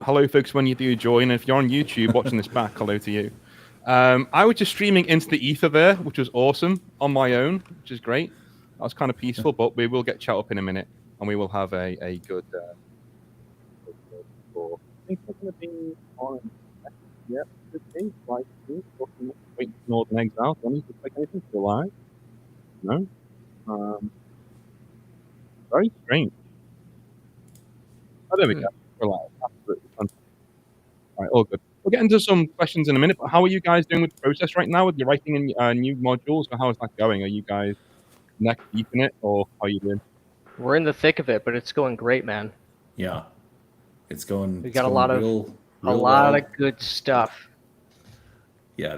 hello, folks, when you do join. If you're on YouTube watching this back, hello to you. I was just streaming into the ether there, which was awesome on my own, which is great. That was kind of peaceful, but we will get chat up in a minute, and we will have a good. Score. I think we're going to be on. Yeah, good thing. Like, wait, Northern Exile. Do I need to click anything to live? No. Very strange. Oh, there we go. We're live. Absolutely fantastic. All right, all good. We'll get into some questions in a minute, but how are you guys doing with the process right now with your writing in new modules? Or how is that going? Are you guys neck deep in it, or how are you doing? We're in the thick of it, but it's going great, man. Yeah, it's going. We got a lot of of good stuff. Yeah,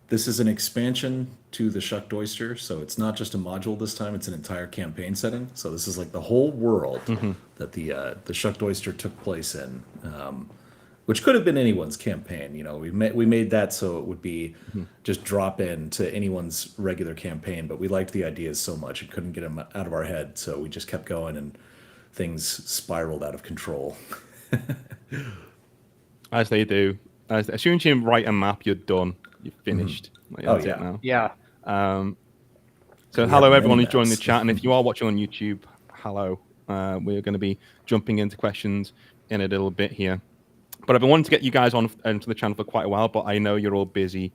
this is an expansion to the Shucked Oyster, so it's not just a module this time; it's an entire campaign setting. So this is like the whole world that the Shucked Oyster took place in, which could have been anyone's campaign. You know, we made that so it would be just drop in to anyone's regular campaign, but we liked the ideas so much and couldn't get them out of our head, so we just kept going and things spiraled out of control. As they do. As soon as you write a map, you're done. You're finished. Like, that's it now. Yeah. So hello everyone who's joined the chat, and if you are watching on YouTube, hello. We're going to be jumping into questions in a little bit here. But I've been wanting to get you guys on to the channel for quite a while, but I know you're all busy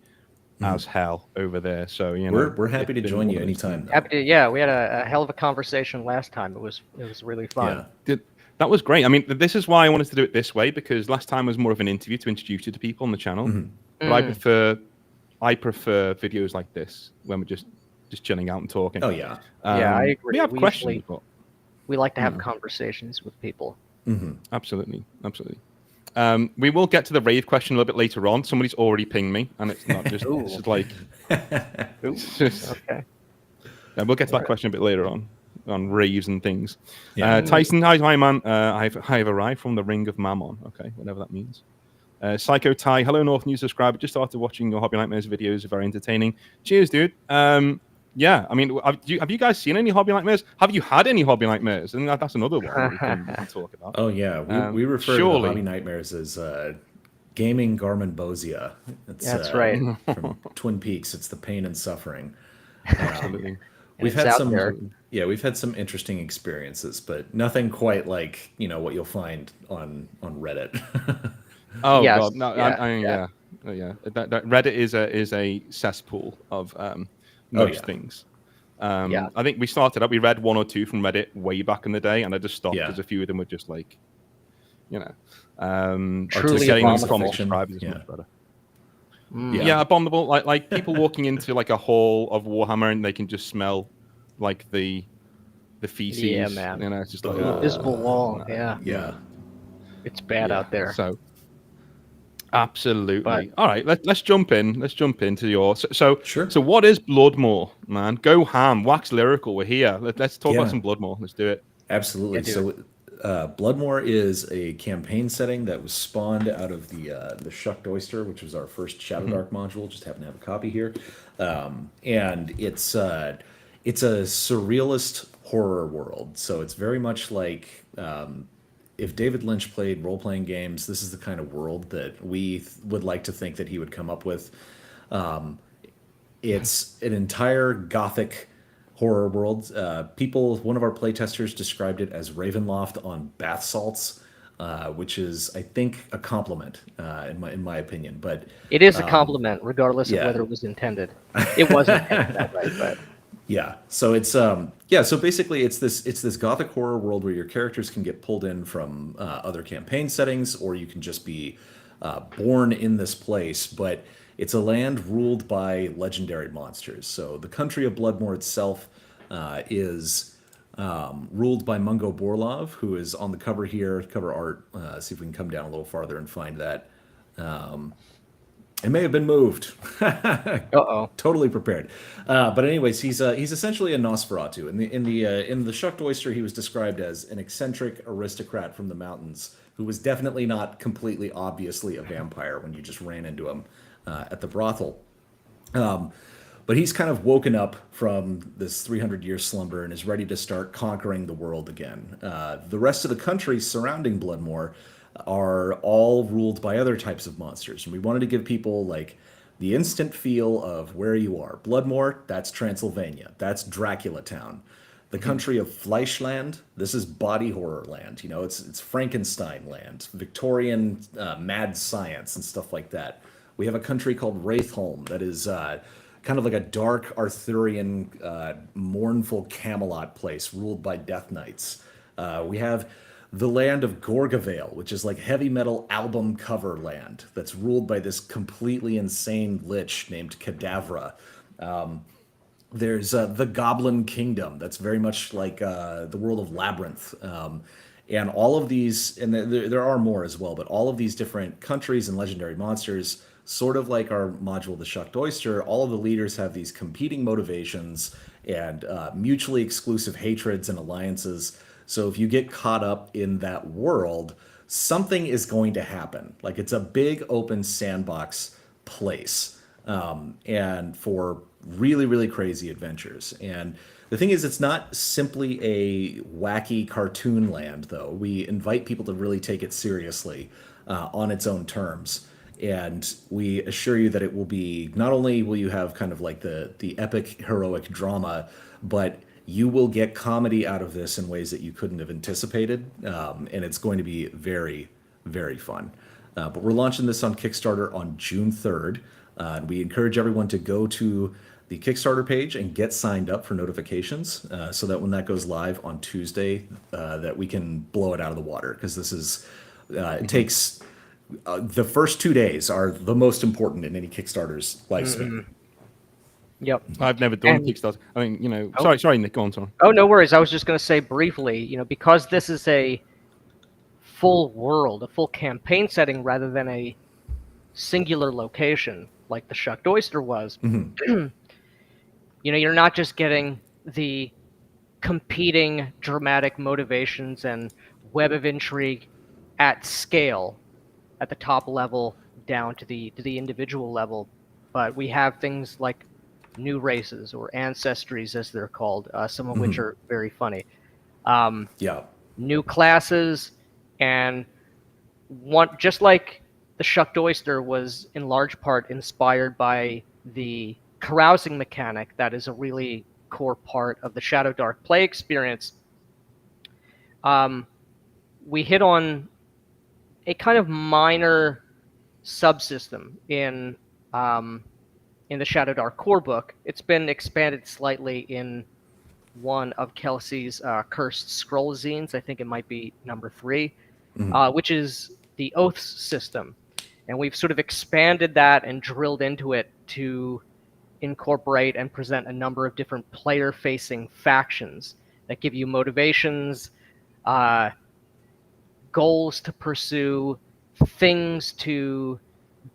as hell over there. So you know, we're happy to join you anytime. Yeah, we had a hell of a conversation last time. It was really fun. Yeah. That was great. I mean, this is why I wanted to do it this way, because last time was more of an interview to introduce you to people on the channel. But I prefer videos like this when we're just chilling out and talking. Oh yeah. Yeah, I agree. We have questions, but we like to have conversations with people. Absolutely. We will get to the rave question a little bit later on. Somebody's already pinged me, and it's not just it's just like it's just, okay. Yeah, we'll get to that question a bit later on raves and things. Yeah. Tyson, hi man. I've arrived from the Ring of Mammon. Okay, whatever that means. Psycho Ty, hello North News subscriber. Just started watching your Hobby Nightmares videos. Very entertaining. Cheers, dude. Yeah, I mean, have you guys seen any Hobby Nightmares? Have you had any Hobby Nightmares? And that's another one we can talk about. Oh yeah, we refer to the Hobby Nightmares as gaming Garmonbosia. That's right. From Twin Peaks. It's the pain and suffering. Absolutely. We've had some interesting experiences, but nothing quite like what you'll find on Reddit. Oh yes. God, no, yeah. That Reddit is a cesspool of most things. I think we started up. We read one or two from Reddit way back in the day, and I just stopped because a few of them were just like, truly getting them abominable. from subscribers is much better. Yeah, abominable. Like people walking into like a hall of Warhammer and they can just smell like the feces. Yeah, man. It's just like invisible wall. Yeah. It's bad out there. So absolutely. All right, let's jump in. Let's jump into your Sure. So what is Bloodmoor, man? Go ham, wax lyrical. We're here. Let's talk about some Bloodmoor. Let's do it. Absolutely. So Bloodmoor is a campaign setting that was spawned out of the Shucked Oyster, which was our first Shadowdark module. Just happen to have a copy here, and it's a surrealist horror world. So it's very much like if David Lynch played role-playing games, this is the kind of world that we would like to think that he would come up with. It's an entire gothic horror world. One of our playtesters described it as Ravenloft on bath salts, which is, I think, a compliment in my opinion. But it is a compliment, regardless of whether it was intended. It wasn't intended that way, but yeah. So it's So basically, it's this gothic horror world where your characters can get pulled in from other campaign settings, or you can just be born in this place, but it's a land ruled by legendary monsters. So the country of Bloodmoor itself is ruled by Mungo Borlov, who is on the cover here, cover art. See if we can come down a little farther and find that. It may have been moved. Totally prepared. But anyways, he's essentially a Nosferatu. In the Shucked Oyster, he was described as an eccentric aristocrat from the mountains who was definitely not completely obviously a vampire when you just ran into him at the brothel. But But he's kind of woken up from this 300-year slumber and is ready to start conquering the world again. The rest of the countries surrounding Bloodmoor are all ruled by other types of monsters. And we wanted to give people like the instant feel of where you are. Bloodmoor, that's Transylvania. That's Dracula Town. The country of Fleischland, this is body horror land. You know, it's Frankenstein land, Victorian mad science and stuff like that. We have a country called Wraithholm that is kind of like a dark Arthurian, mournful Camelot place ruled by Death Knights. We have the land of Gorgavale, which is like heavy metal album cover land that's ruled by this completely insane lich named Cadavra. There's the Goblin Kingdom that's very much like the world of Labyrinth. And all of these, and there are more as well, but all of these different countries and legendary monsters, sort of like our module, the Shucked Oyster, all of the leaders have these competing motivations and mutually exclusive hatreds and alliances. So if you get caught up in that world, something is going to happen. Like it's a big open sandbox place, and for really, really crazy adventures. And the thing is, it's not simply a wacky cartoon land, though. We invite people to really take it seriously on its own terms. And we assure you that it will be, not only will you have kind of like the epic heroic drama, but you will get comedy out of this in ways that you couldn't have anticipated. And it's going to be very, very fun. But we're launching this on Kickstarter on June 3rd. We encourage everyone to go to the Kickstarter page and get signed up for notifications so that when that goes live on Tuesday, that we can blow it out of the water. Because this is, it takes, the first 2 days are the most important in any Kickstarter's lifespan. Yep. I've never done Kickstarter. I mean, you know, sorry, Nick, go on, sorry. Oh, no worries. I was just going to say briefly, you know, because this is a full world, a full campaign setting rather than a singular location like the Shucked Oyster was, you know, you're not just getting the competing dramatic motivations and web of intrigue at scale, at the top level down to the individual level, but we have things like new races or ancestries, as they're called, some of which are very funny. New classes, and one just like the Shucked Oyster was in large part inspired by the carousing mechanic that is a really core part of the Shadow Dark play experience. We hit on a kind of minor subsystem in the Shadow Dark core book. It's been expanded slightly in one of Kelsey's Cursed Scroll zines. I think it might be number 3, which is the Oaths system. And we've sort of expanded that and drilled into it to incorporate and present a number of different player-facing factions that give you motivations, goals to pursue, things to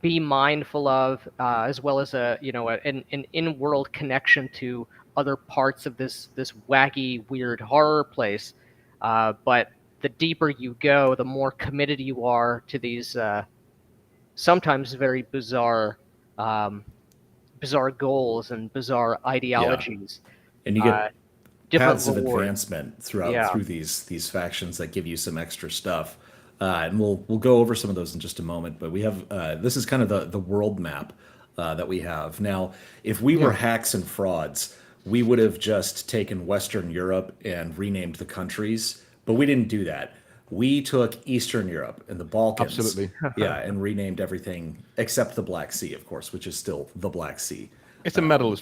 be mindful of, as well as an in-world connection to other parts of this wacky, weird horror place. But the deeper you go, the more committed you are to these sometimes very bizarre goals and bizarre ideologies. And you get paths of reward. advancement through these factions that give you some extra stuff. And we'll go over some of those in just a moment. But we have this is kind of the world map that we have now. If we were hacks and frauds, we would have just taken Western Europe and renamed the countries, but we didn't do that. We took Eastern Europe and the Balkans, Absolutely. and renamed everything except the Black Sea, of course, which is still the Black Sea. It's a metal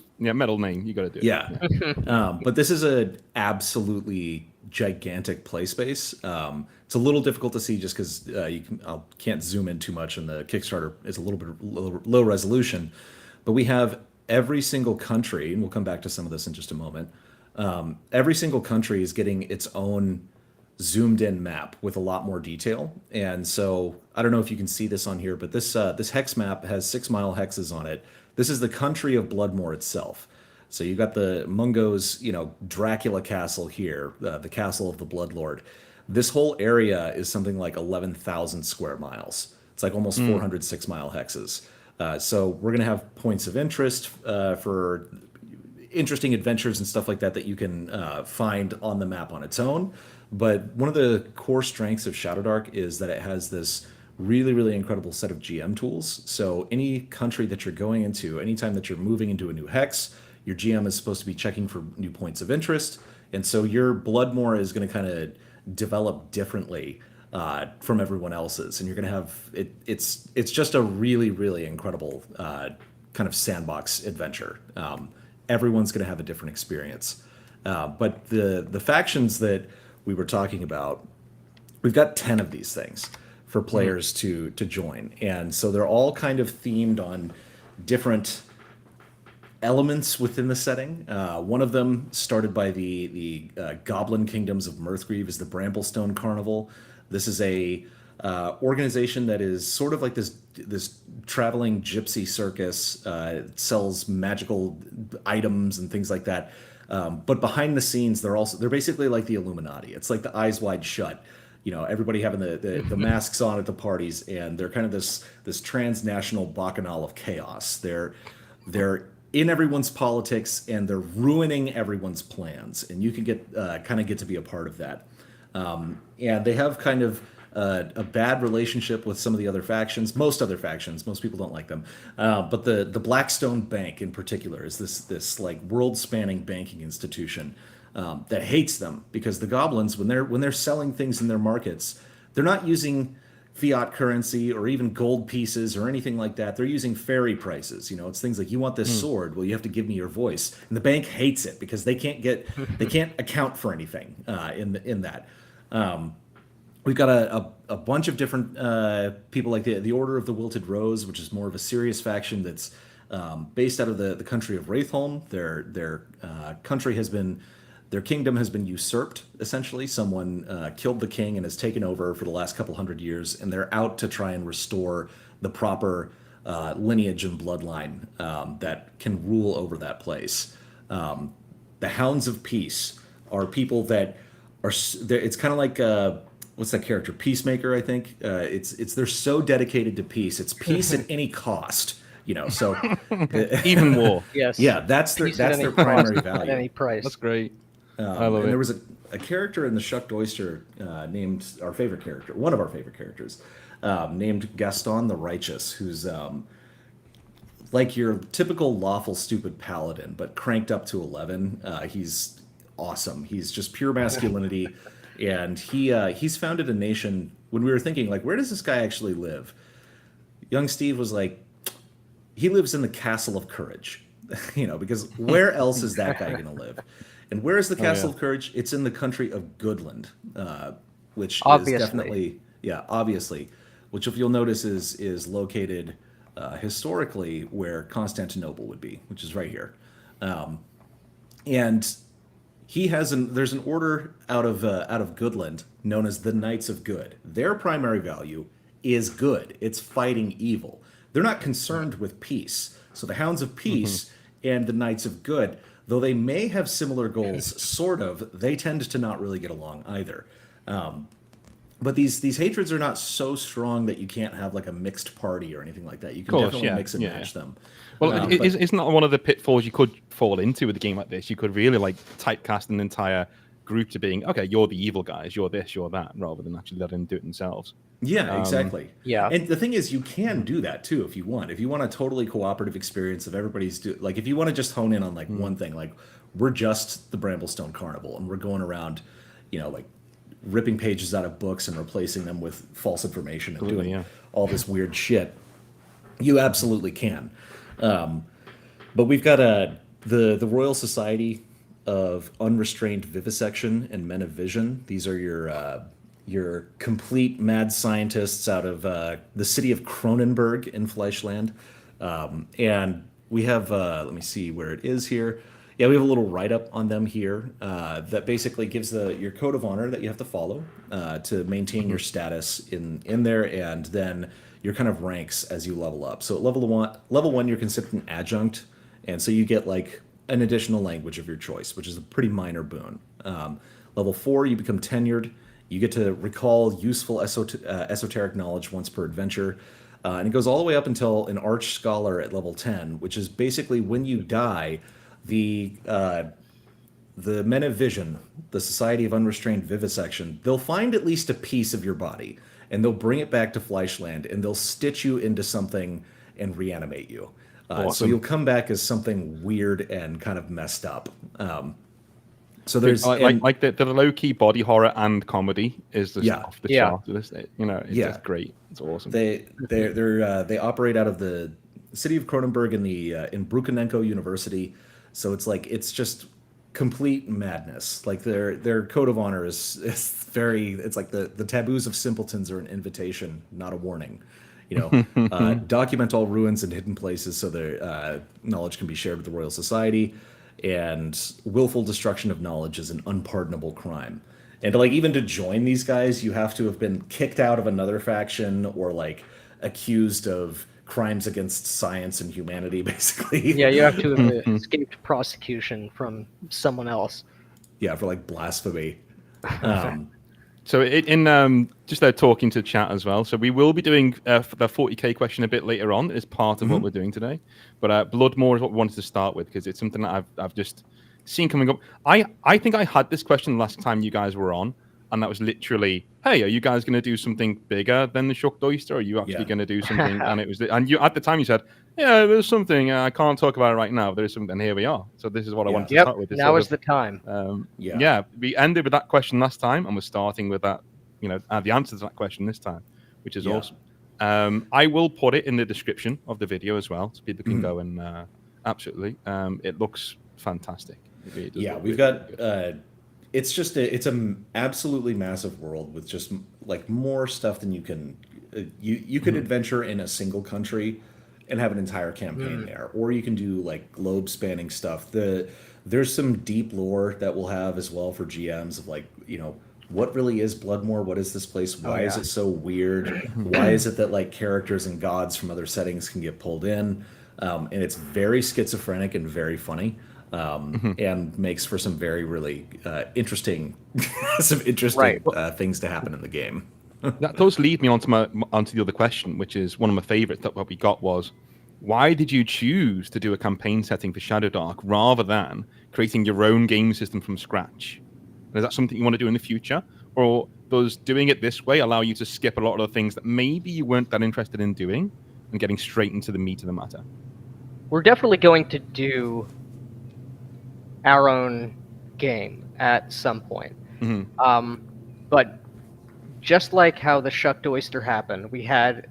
name. You got to do it. Yeah. But this is a absolutely gigantic play space. It's a little difficult to see just because I can't zoom in too much, and the Kickstarter is a little bit low resolution. But we have every single country, and we'll come back to some of this in just a moment. Every single country is getting its own zoomed in map with a lot more detail. And so I don't know if you can see this on here, but this hex map has 6 mile hexes on it. This is the country of Bloodmoor itself. So you got the Mungo's, Dracula castle here, the castle of the Bloodlord. This whole area is something like 11,000 square miles. It's like almost 406 mile hexes. So we're going to have points of interest for interesting adventures and stuff like that that you can find on the map on its own. But one of the core strengths of Shadowdark is that it has this really, really incredible set of GM tools. So any country that you're going into, anytime that you're moving into a new hex, your GM is supposed to be checking for new points of interest. And so your Bloodmoor is going to kind of develop differently from everyone else's, and you're going to have it's just a really, really incredible kind of sandbox adventure. Everyone's going to have a different experience, but the factions that we were talking about, we've got 10 of these things for players to join, and so they're all kind of themed on different elements within the setting. One of them, started by the Goblin Kingdoms of Mirthgrieve, is the Bramblestone Carnival. This is a organization that is sort of like this traveling gypsy circus. It sells magical items and things like that. But behind the scenes, they're basically like the Illuminati. It's like the Eyes Wide Shut. Everybody having the masks on at the parties, and they're kind of this transnational bacchanal of chaos. They're in everyone's politics, and they're ruining everyone's plans, and you can get to be a part of that. And they have kind of a bad relationship with some of the other factions. Most people don't like them, but the Blackstone Bank in particular is this like world-spanning banking institution that hates them, because the goblins, when they're selling things in their markets, they're not using fiat currency or even gold pieces or anything like that. They're using fairy prices. It's things like, you want this sword, well, you have to give me your voice, and the bank hates it because they can't account for anything in that. We've got a bunch of different people, like the Order of the Wilted Rose, which is more of a serious faction that's based out of the country of Wraithholm. Their kingdom has been usurped, essentially. Someone killed the king and has taken over for the last couple hundred years, and they're out to try and restore the proper lineage and bloodline that can rule over that place. The Hounds of Peace are people that it's kind of like what's that character? Peacemaker, I think. They're so dedicated to peace. It's peace at any cost. So Even war. Yes. Yeah, that's their primary value. At any price. That's great. I love it. There was a character in the Shucked Oyster named one of our favorite characters, named Gaston the Righteous, who's like your typical lawful stupid paladin, but cranked up to 11. He's awesome. He's just pure masculinity, and he's founded a nation. When we were thinking, like, where does this guy actually live? Young Steve was like, he lives in the Castle of Courage, because where else is that guy going to live? And where is the Castle of Courage? It's in the country of Goodland, which Obviously. is definitely, obviously, which, if you'll notice, is located historically where Constantinople would be, which is right here. And there's an order out of Goodland known as the Knights of Good. Their primary value is good. It's fighting evil. They're not concerned with peace. So the Hounds of Peace and the Knights of Good, though they may have similar goals, sort of, they tend to not really get along either. But these hatreds are not so strong that you can't have like a mixed party or anything like that. You can definitely mix and match them. Well, isn't that one of the pitfalls you could fall into with a game like this? You could really like typecast an entire group to being, okay, you're the evil guys, you're this, you're that, rather than actually letting them do it themselves. Yeah, exactly. Yeah. And the thing is, you can do that too if you want. If you want a totally cooperative experience of everybody's like, if you want to just hone in on like one thing, like we're just the Bramblestone Carnival and we're going around, like ripping pages out of books and replacing them with false information and doing all this weird shit, you absolutely can. But we've got the Royal Society of Unrestrained Vivisection and Men of Vision. These are your complete mad scientists out of the city of Cronenberg in Fleischland. And we have, let me see where it is here. Yeah, we have a little write-up on them here that basically gives your code of honor that you have to follow to maintain your status in there, and then your kind of ranks as you level up. So at level one, you're considered an adjunct, and so you get like an additional language of your choice, which is a pretty minor boon. Level 4, you become tenured. You get to recall useful esoteric knowledge once per adventure. And it goes all the way up until an Arch Scholar at level 10, which is basically when you die, the Men of Vision, the Society of Unrestrained Vivisection, they'll find at least a piece of your body and they'll bring it back to Fleischland and they'll stitch you into something and reanimate you. So Awesome. you'll come back as something weird and kind of messed up. So Dude, there's like the low key body horror and comedy is just Yeah. off the Yeah. chart. It's Yeah. just great. It's awesome. they operate out of the city of Cronenberg in Brukenenko University. So it's just complete madness. Like their code of honor is very. It's like the taboos of simpletons are an invitation, not a warning. Document all ruins and hidden places so their knowledge can be shared with the Royal Society. And willful destruction of knowledge is an unpardonable crime. And even to join these guys, you have to have been kicked out of another faction or accused of crimes against science and humanity, basically. Yeah, you have to have escaped prosecution from someone else. Yeah, for blasphemy. So just talking to chat as well. So we will be doing the 40k question a bit later on as part of what we're doing today. But Bloodmoor is what we wanted to start with because it's something that I've just seen coming up. I think I had this question last time you guys were on, and that was literally, "Hey, are you guys going to do something bigger than the Schuckdeuster? Or are you actually going to do something?" And you at the time you said, "Yeah, there's something. I can't talk about it right now. But there's something." And here we are. So this is what I wanted to start with. Now is the time. We ended with that question last time, and we're starting with that. The answer to that question this time, which is awesome. I will put it in the description of the video as well, so people can go and absolutely. It looks fantastic. It really does We've got. It's an absolutely massive world with just more stuff than you can. You could adventure in a single country and have an entire campaign there, or you can do globe spanning stuff. There's some deep lore that we'll have as well for GMs of what really is Bloodmoor? What is this place? Why is it so weird? Why is it that characters and gods from other settings can get pulled in? And it's very schizophrenic and very funny, and makes for some very really interesting, things to happen in the game. That does lead me onto the other question, which is one of my favorites that what we got was, why did you choose to do a campaign setting for Shadowdark rather than creating your own game system from scratch? Is that something you want to do in the future? Or does doing it this way allow you to skip a lot of the things that maybe you weren't that interested in doing and getting straight into the meat of the matter? We're definitely going to do our own game at some point. But just like how the Schuckdeuster happened, we had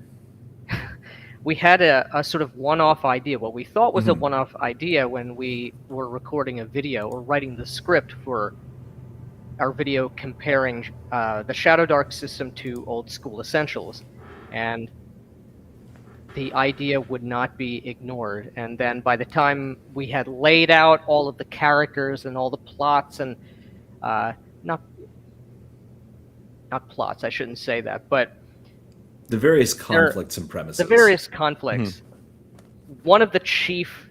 a sort of one-off idea, what we thought was a one-off idea when we were recording a video or writing the script for our video comparing the Shadowdark system to old school Essentials. And the idea would not be ignored. And then by the time we had laid out all of the characters and all the plots and not plots, I shouldn't say that, but the various conflicts and premises. The various conflicts. One of the chief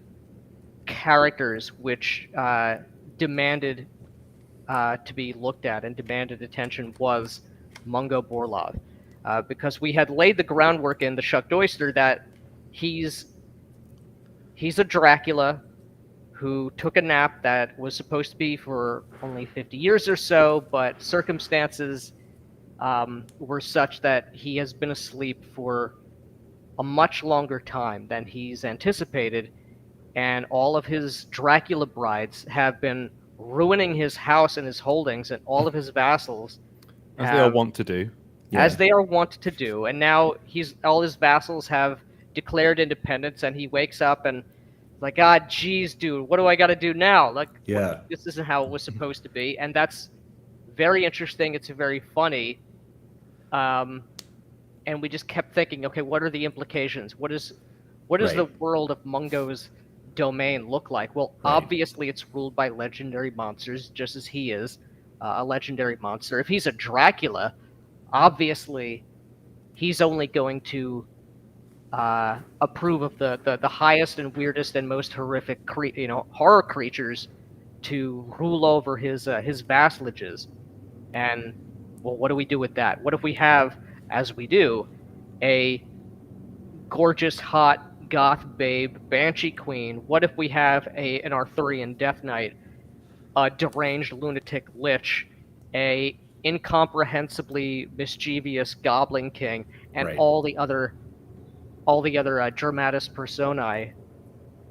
characters which demanded to be looked at and demanded attention was Mungo Borlov. Because we had laid the groundwork in the Schuckdeuster that he's a Dracula who took a nap that was supposed to be for only 50 years or so, but circumstances were such that he has been asleep for a much longer time than he's anticipated, and all of his Dracula brides have been ruining his house and his holdings, and all of his vassals As they all want to do. As they are wont to do. And now all his vassals have declared independence, and he wakes up and like, God, geez, dude, what do I got to do now? This isn't how it was supposed to be. And that's very interesting. It's very funny. And we just kept thinking, okay, what are the implications? What does the world of Mungo's domain look like? Well, obviously it's ruled by legendary monsters, just as he is a legendary monster. If he's a Dracula, obviously he's only going to approve of the highest and weirdest and most horrific horror creatures to rule over his vassalages. And well, what do we do with that? What if we have, as we do, a gorgeous, hot goth babe, banshee queen? What if we have an Arthurian death knight, a deranged lunatic lich, a incomprehensibly mischievous goblin king, and Right. all the other dramatis personae,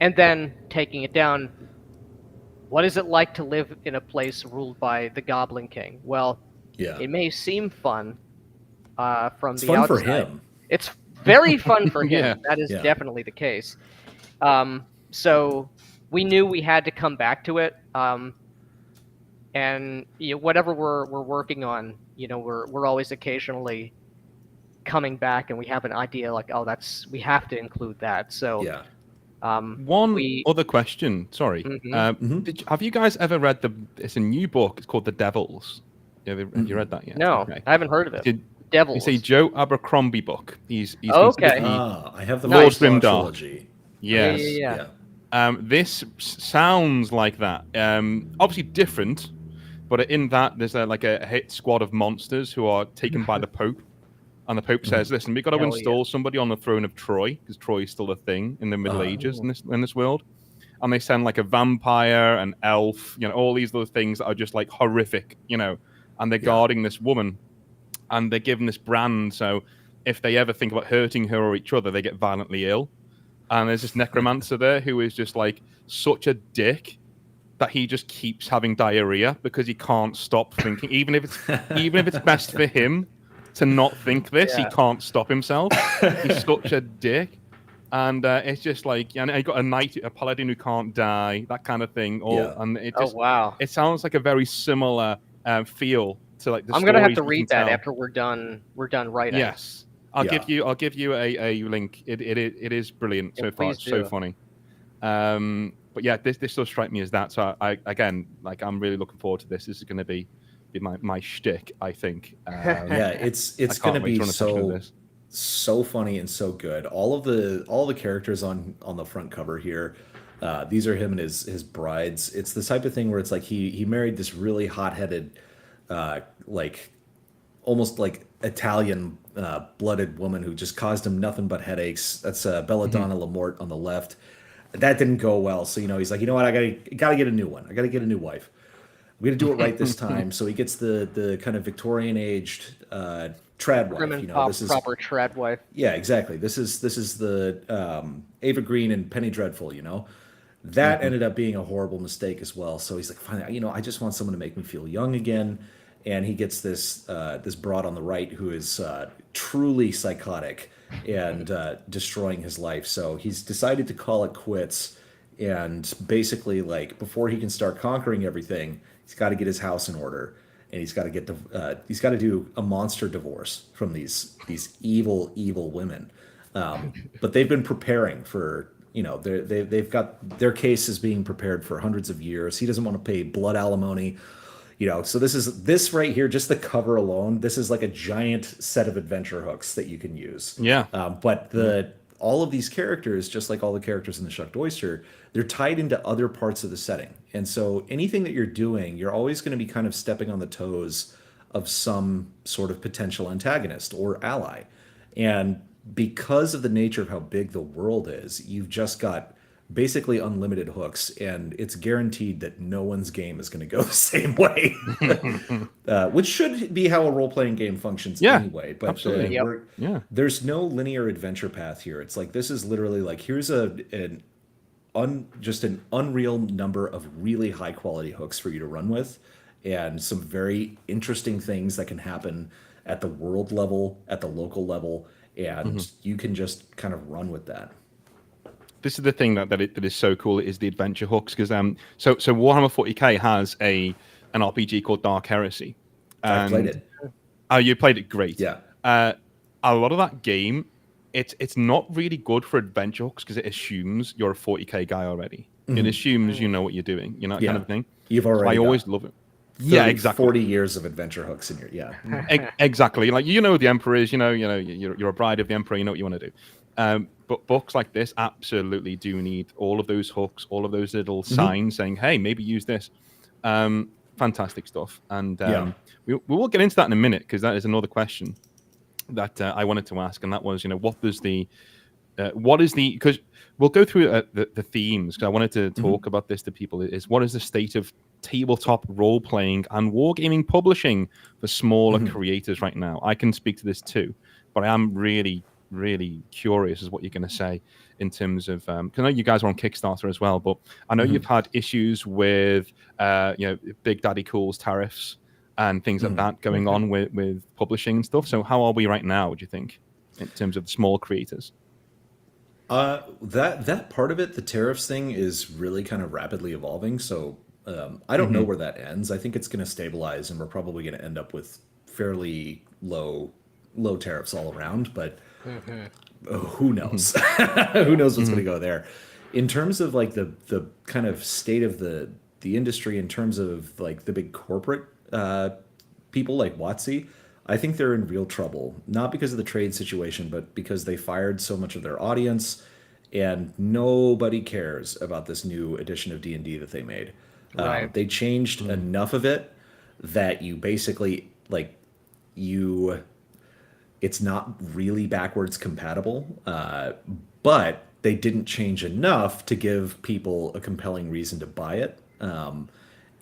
and then taking it down? What is it like to live in a place ruled by the Goblin King? Well, Yeah. it may seem fun from It's the fun outside. for him. It's very fun for him. Yeah. That is Yeah. definitely the case. So we knew we had to come back to it. And whatever we're working on, we're always occasionally coming back, and we have an idea like, oh, we have to include that. So Yeah. One other question. Sorry. Have you guys ever read it's a new book. It's called The Devils. Have you read that yet? No, Okay. I haven't heard of it. Devils. It's a Joe Abercrombie book. He's Okay. I have the Lord First Law Grimdark trilogy. Yes. Yeah. This sounds like that. Obviously different, but in that there's like a hit squad of monsters who are taken by the Pope. And the Pope says, "Listen, we've got to install somebody on the throne of Troy, because Troy is still a thing in the Middle Ages in this world." And they send like a vampire, an elf, all these little things that are just like horrific, and they're guarding this woman, and they're given this brand. So if they ever think about hurting her or each other, they get violently ill. And there's this necromancer there who is just like such a dick that he just keeps having diarrhea because he can't stop thinking, even if it's best for him to not think this, he can't stop himself. He's such a dick. And it's just like, and I got a paladin who can't die, that kind of thing. And it just, it sounds like a very similar feel to like the I'm gonna have to read that after we're done writing. Yes, I'll give you a link. It is brilliant so far. It's so funny. But yeah, this does strike me as that. So I'm really looking forward to this. This is going to be my shtick, I think. It's going to be so funny and so good. All the characters on the front cover here, these are him and his brides. It's the type of thing where it's like he married this really hot-headed, like almost like Italian blooded woman who just caused him nothing but headaches. That's Belladonna Lamort on the left. That didn't go well, so he's like, you know what, I gotta get a new one. I gotta get a new wife. I'm gonna do it right this time. So he gets the kind of Victorian aged trad wife. This is proper trad wife. Yeah, exactly. This is the Ava Green and Penny Dreadful. That ended up being a horrible mistake as well. So he's like, fine, I just want someone to make me feel young again. And he gets this broad on the right who is truly psychotic and destroying his life. So he's decided to call it quits, and basically, like, before he can start conquering everything, he's got to get his house in order, and he's got to do a monster divorce from these evil women. But they've been preparing for, they've got their case is being prepared for hundreds of years. He doesn't want to pay blood alimony. So this right here, just the cover alone, this is like a giant set of adventure hooks that you can use. Yeah. But all of these characters, just like all the characters in the Shucked Oyster, they're tied into other parts of the setting. And so anything that you're doing, you're always going to be kind of stepping on the toes of some sort of potential antagonist or ally. And because of the nature of how big the world is, you've just got basically unlimited hooks, and it's guaranteed that no one's game is going to go the same way, which should be how a role-playing game functions anyway. But absolutely. There's no linear adventure path here. It's like, this is literally like, here's an unreal number of really high quality hooks for you to run with, and some very interesting things that can happen at the world level, at the local level, and you can just kind of run with that. This is the thing that is so cool, is the adventure hooks, because so Warhammer 40k has an RPG called Dark Heresy. I played it. Oh, you played it? Great. Yeah. A lot of that game, it's not really good for adventure hooks because it assumes you're a 40k guy already. It assumes you know what you're doing, kind of thing. You've already. So I always love it. 40 years of adventure hooks in your exactly. Like, the Emperor is, you're a bride of the Emperor. You know what you want to do. But books like this absolutely do need all of those hooks, all of those little signs saying, "Hey, maybe use this." Fantastic stuff. And we will get into that in a minute, because that is another question that I wanted to ask, and that was, what does the what is the, because we'll go through the themes, because I wanted to talk about this to people, is what is the state of tabletop role-playing and wargaming publishing for smaller creators right now? I can speak to this too, but I am really, really curious as what you're going to say in terms of, because I know you guys are on Kickstarter as well, but I know you've had issues with, Big Daddy Cool's tariffs and things like that going on with publishing and stuff. So how are we right now, do you think, in terms of small creators? That part of it, the tariffs thing, is really kind of rapidly evolving. So I don't know where that ends. I think it's going to stabilize, and we're probably going to end up with fairly low tariffs all around. But who knows? Who knows what's going to go there? In terms of like the kind of state of the industry, in terms of like the big corporate people like WotC, I think they're in real trouble, not because of the trade situation, but because they fired so much of their audience, and nobody cares about this new edition of D&D that they made. Right. They changed enough of it that you basically, like, it's not really backwards compatible, but they didn't change enough to give people a compelling reason to buy it.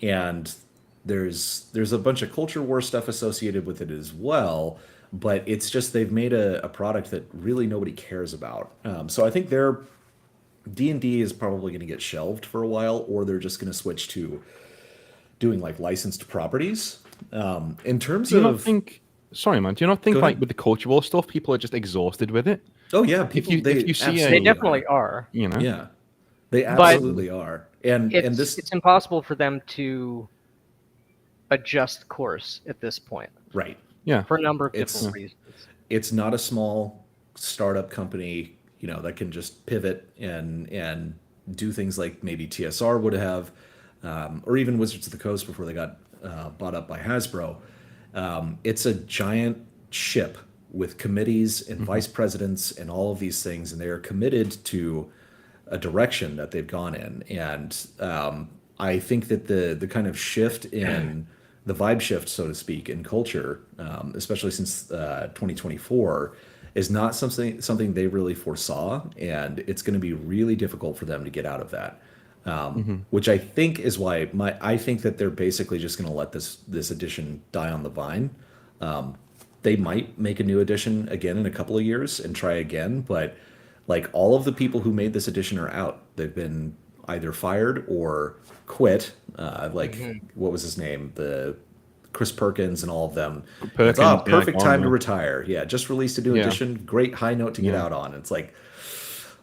And there's a bunch of culture war stuff associated with it as well, but it's just they've made a product that really nobody cares about. So I think their D&D is probably going to get shelved for a while, or they're just going to switch to doing like licensed properties. In terms Do you of, not think? Sorry, man. Do you not think Go like ahead. with the culture war stuff, people are just exhausted with it? oh yeah, people if you see absolutely They definitely are. You know. Yeah, they absolutely are. And this It's impossible for them to adjust course at this point right. Yeah. for a number of It's- different reasons. It's not a small startup company, that can just pivot and do things like maybe TSR would have, or even Wizards of the Coast before they got bought up by Hasbro. It's a giant ship with committees and vice presidents and all of these things, and they are committed to a direction that they've gone in. And I think that the kind of shift in the vibe shift, so to speak, in culture, especially since 2024, is not something they really foresaw, and it's going to be really difficult for them to get out of that. Which I think is why I think that they're basically just going to let this edition die on the vine. They might make a new edition again in a couple of years and try again, but like all of the people who made this edition are out. They've been either fired or quit. What was his name? The Chris Perkins and all of them. Perkins, It's, perfect yeah, time to yeah. retire. Yeah, just released a new Yeah. edition. Great high note to get Yeah. out on. It's like,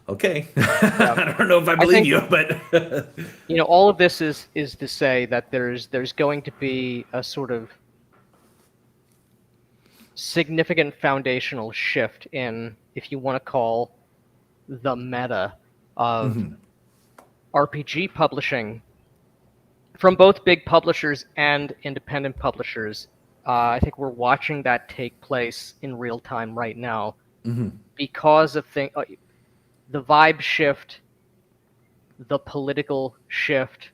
okay, I don't know if I believe think- you, but All of this is to say that there's going to be a sort of significant foundational shift in, if you want to call, the meta of RPG publishing from both big publishers and independent publishers. I think we're watching that take place in real time right now because of the vibe shift, the political shift,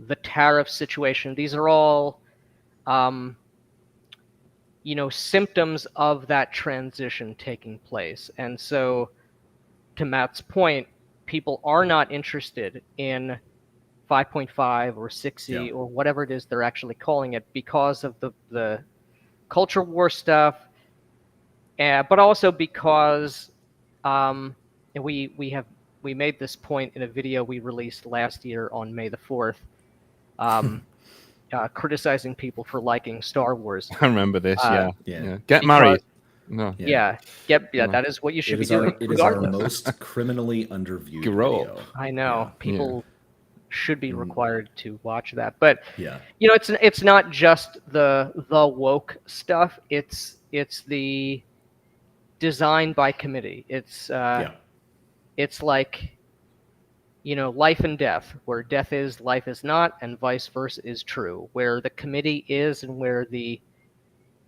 the tariff situation. These are all, symptoms of that transition taking place. And so, to Matt's point, people are not interested in 5.5 or 6e Yeah. or whatever it is they're actually calling it because of the culture war stuff, but also because we made this point in a video we released last year on May the 4th, criticizing people for liking Star Wars. I remember this. yeah. Get married. No. Yeah. That is what you should It be is our doing. it is our regardless. most criminally underviewed Grow video. I know Yeah. people should be required to watch that, but Yeah. it's not just the woke stuff. It's the design by committee. It's it's like life and death, where death is, life is not, and vice versa is true. Where the committee is and where the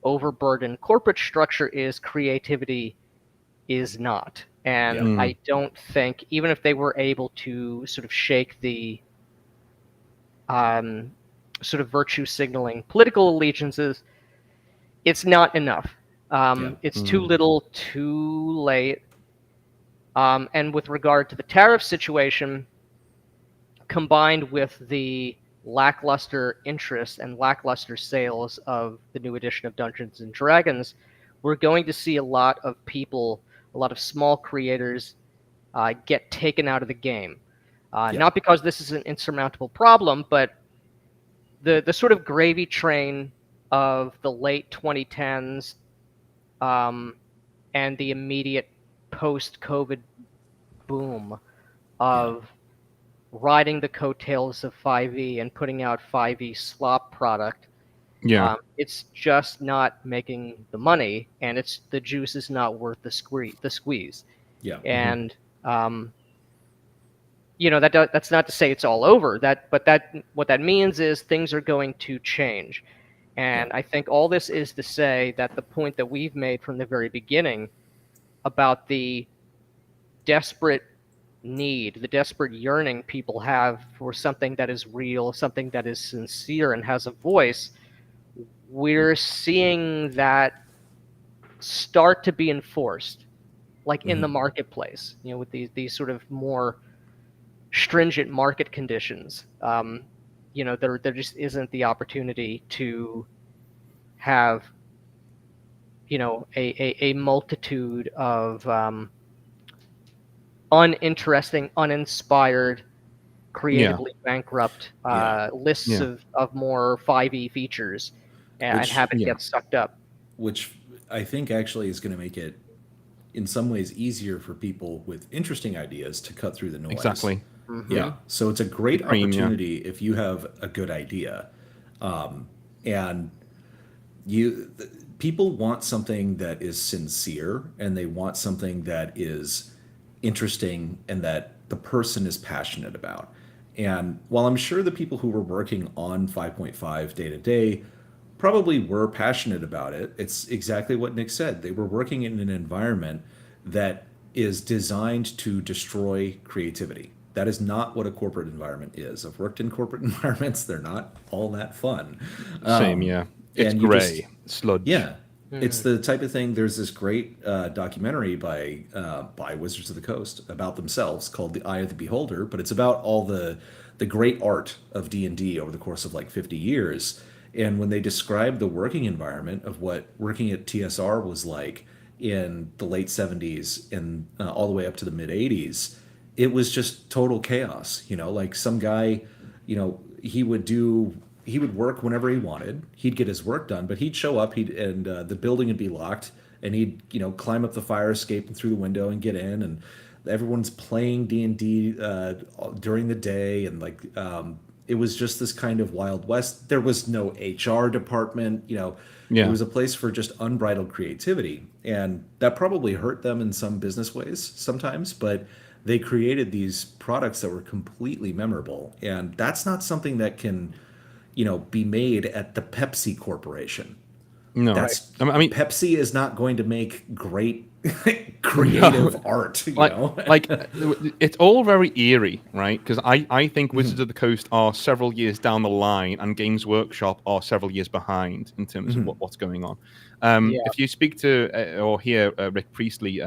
overburdened corporate structure is, creativity is not. And I don't think, even if they were able to sort of shake the sort of virtue signaling political allegiances, it's not enough. It's too little, too late. And with regard to the tariff situation, combined with the lackluster interest and lackluster sales of the new edition of Dungeons and Dragons, we're going to see a lot of people, a lot of small creators get taken out of the game. Not because this is an insurmountable problem, but the sort of gravy train of the late 2010s and the immediate post-COVID boom of riding the coattails of 5e and putting out 5e slop product. It's just not making the money, and the juice is not worth the squeeze. And that's not to say it's all over. What that means is things are going to change. And I think all this is to say that the point that we've made from the very beginning about the desperate need, the desperate yearning people have for something that is real, something that is sincere and has a voice, we're seeing that start to be enforced, like in the marketplace, with these sort of more stringent market conditions. There just isn't the opportunity to have, a multitude of uninteresting, uninspired, creatively bankrupt lists of more 5e features and have it get sucked up. Which I think actually is going to make it, in some ways, easier for people with interesting ideas to cut through the noise. Exactly. Yeah. So it's a great opportunity if you have a good idea. And people want something that is sincere, and they want something that is interesting and that the person is passionate about. And while I'm sure the people who were working on 5.5 day to day probably were passionate about it, it's exactly what Nick said. They were working in an environment that is designed to destroy creativity. That is not what a corporate environment is. I've worked in corporate environments. They're not all that fun. Same, yeah. It's gray, sludge. Yeah. It's the type of thing. There's this great documentary by Wizards of the Coast about themselves called The Eye of the Beholder, but it's about all the great art of D&D over the course of like 50 years. And when they describe the working environment of what working at TSR was like in the late 70s and all the way up to the mid 80s, it was just total chaos. Like some guy, he would work whenever he wanted. He'd get his work done, but he'd show up. And the building would be locked, and he'd climb up the fire escape and through the window and get in. And everyone's playing D&D during the day, and it was just this kind of Wild West. There was no HR department. It was a place for just unbridled creativity, and that probably hurt them in some business ways sometimes. But they created these products that were completely memorable, and that's not something that can be made at the Pepsi Corporation. No, I mean, Pepsi is not going to make great creative art. It's all very eerie, right? Because I think Wizards of the Coast are several years down the line, and Games Workshop are several years behind in terms of what's going on. If you speak to or hear Rick Priestley,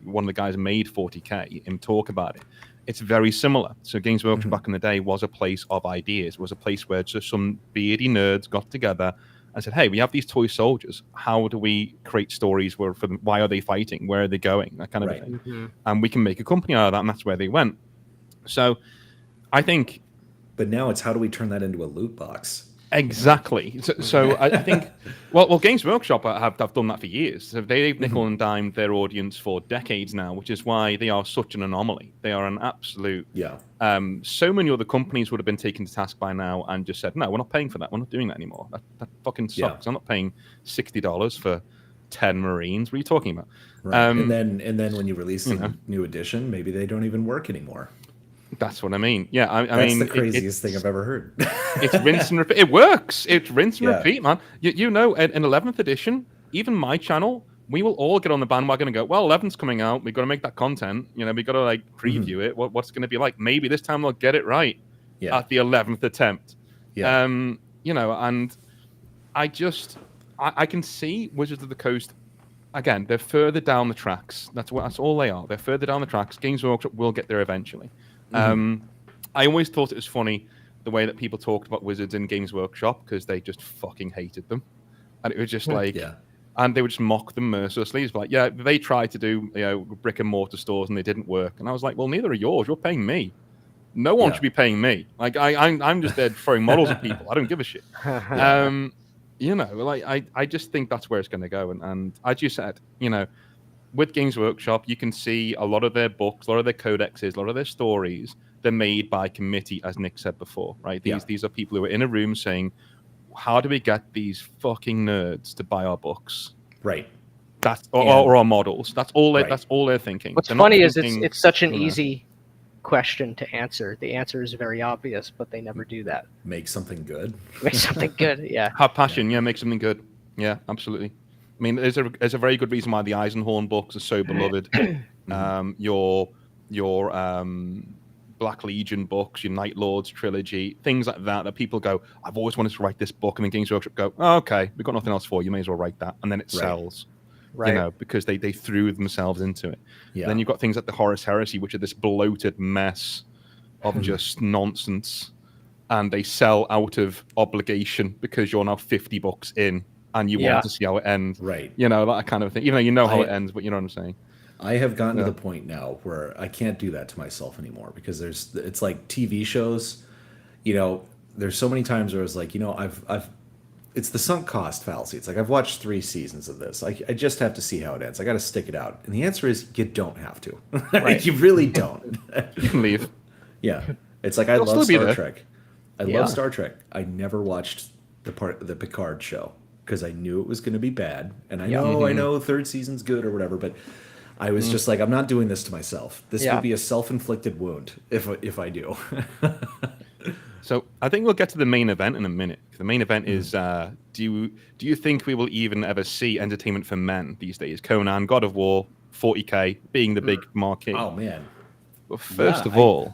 one of the guys who made 40K, him talk about it, it's very similar. So Games Workshop back in the day was a place of ideas, was a place where just some beardy nerds got together and said, hey, we have these toy soldiers. How do we create stories for them? Why are they fighting? Where are they going? That kind of thing. And we can make a company out of that, and that's where they went. So I think... But now it's how do we turn that into a loot box? Exactly. So I think, well, Games Workshop have done that for years. So they've nickel and dimed their audience for decades now, which is why they are such an anomaly. They are an absolute. Yeah. So many other companies would have been taken to task by now and just said, no, we're not paying for that. We're not doing that anymore. That fucking sucks. I'm not paying $60 for 10 Marines. What are you talking about? Right. And then when you release a new edition, maybe they don't even work anymore. That's what I mean. Yeah, I That's mean, the craziest thing I've ever heard. It's rinse and repeat. It works. It's rinse and repeat, man. In 11th edition, even my channel, we will all get on the bandwagon and go, well, 11's coming out. We've got to make that content. We got to preview it. What's going to be like? Maybe this time they'll get it right at the 11th attempt. Yeah. And I can see Wizards of the Coast again, they're further down the tracks. That's all they are. They're further down the tracks. Games Workshop will get there eventually. I always thought it was funny the way that people talked about Wizards in Games Workshop because they just fucking hated them, and it was just like, and they would just mock them mercilessly. It's like, yeah, they tried to do brick and mortar stores and they didn't work, and I was like, well, neither are yours. You're paying me. No one should be paying me. Like I'm just there throwing models at people. I don't give a shit. I just think that's where it's going to go. And as you said, with Games Workshop, you can see a lot of their books, a lot of their codexes, a lot of their stories. They're made by committee, as Nick said before, right? These are people who are in a room saying, how do we get these fucking nerds to buy our books? Right. Or our models. That's all they're thinking. What's funny is it's such an easy question to answer. The answer is very obvious, but they never do that. Make something good. Make something good, yeah. Have passion, make something good. Yeah, absolutely. I mean, there's a very good reason why the Eisenhorn books are so beloved. Your Black Legion books, your Night Lords trilogy, things like that people go, I've always wanted to write this book, and then Games Workshop go, oh, okay, we've got nothing else for you, may as well write that, and then it sells. Right. Because they threw themselves into it. Yeah. Then you've got things like the Horus Heresy, which are this bloated mess of just nonsense, and they sell out of obligation because you're now 50 books in and you want to see how it ends. Right. That kind of thing. Even though you know how it ends, but you know what I'm saying. I have gotten to the point now where I can't do that to myself anymore because it's like TV shows. There's so many times where I was like, it's the sunk cost fallacy. It's like, I've watched 3 seasons of this. I just have to see how it ends. I got to stick it out. And the answer is you don't have to. Right. You really don't. You can leave. Yeah. It's like, I love Star Trek. I love Star Trek. I never watched the Picard show because I knew it was going to be bad. And I know 3rd season's good or whatever, but I was just like, I'm not doing this to myself. This would be a self-inflicted wound if I do. So I think we'll get to the main event in a minute. The main event is, do you think we will even ever see entertainment for men these days? Conan, God of War, 40K being the big marquee. Oh, man. Well, first of all,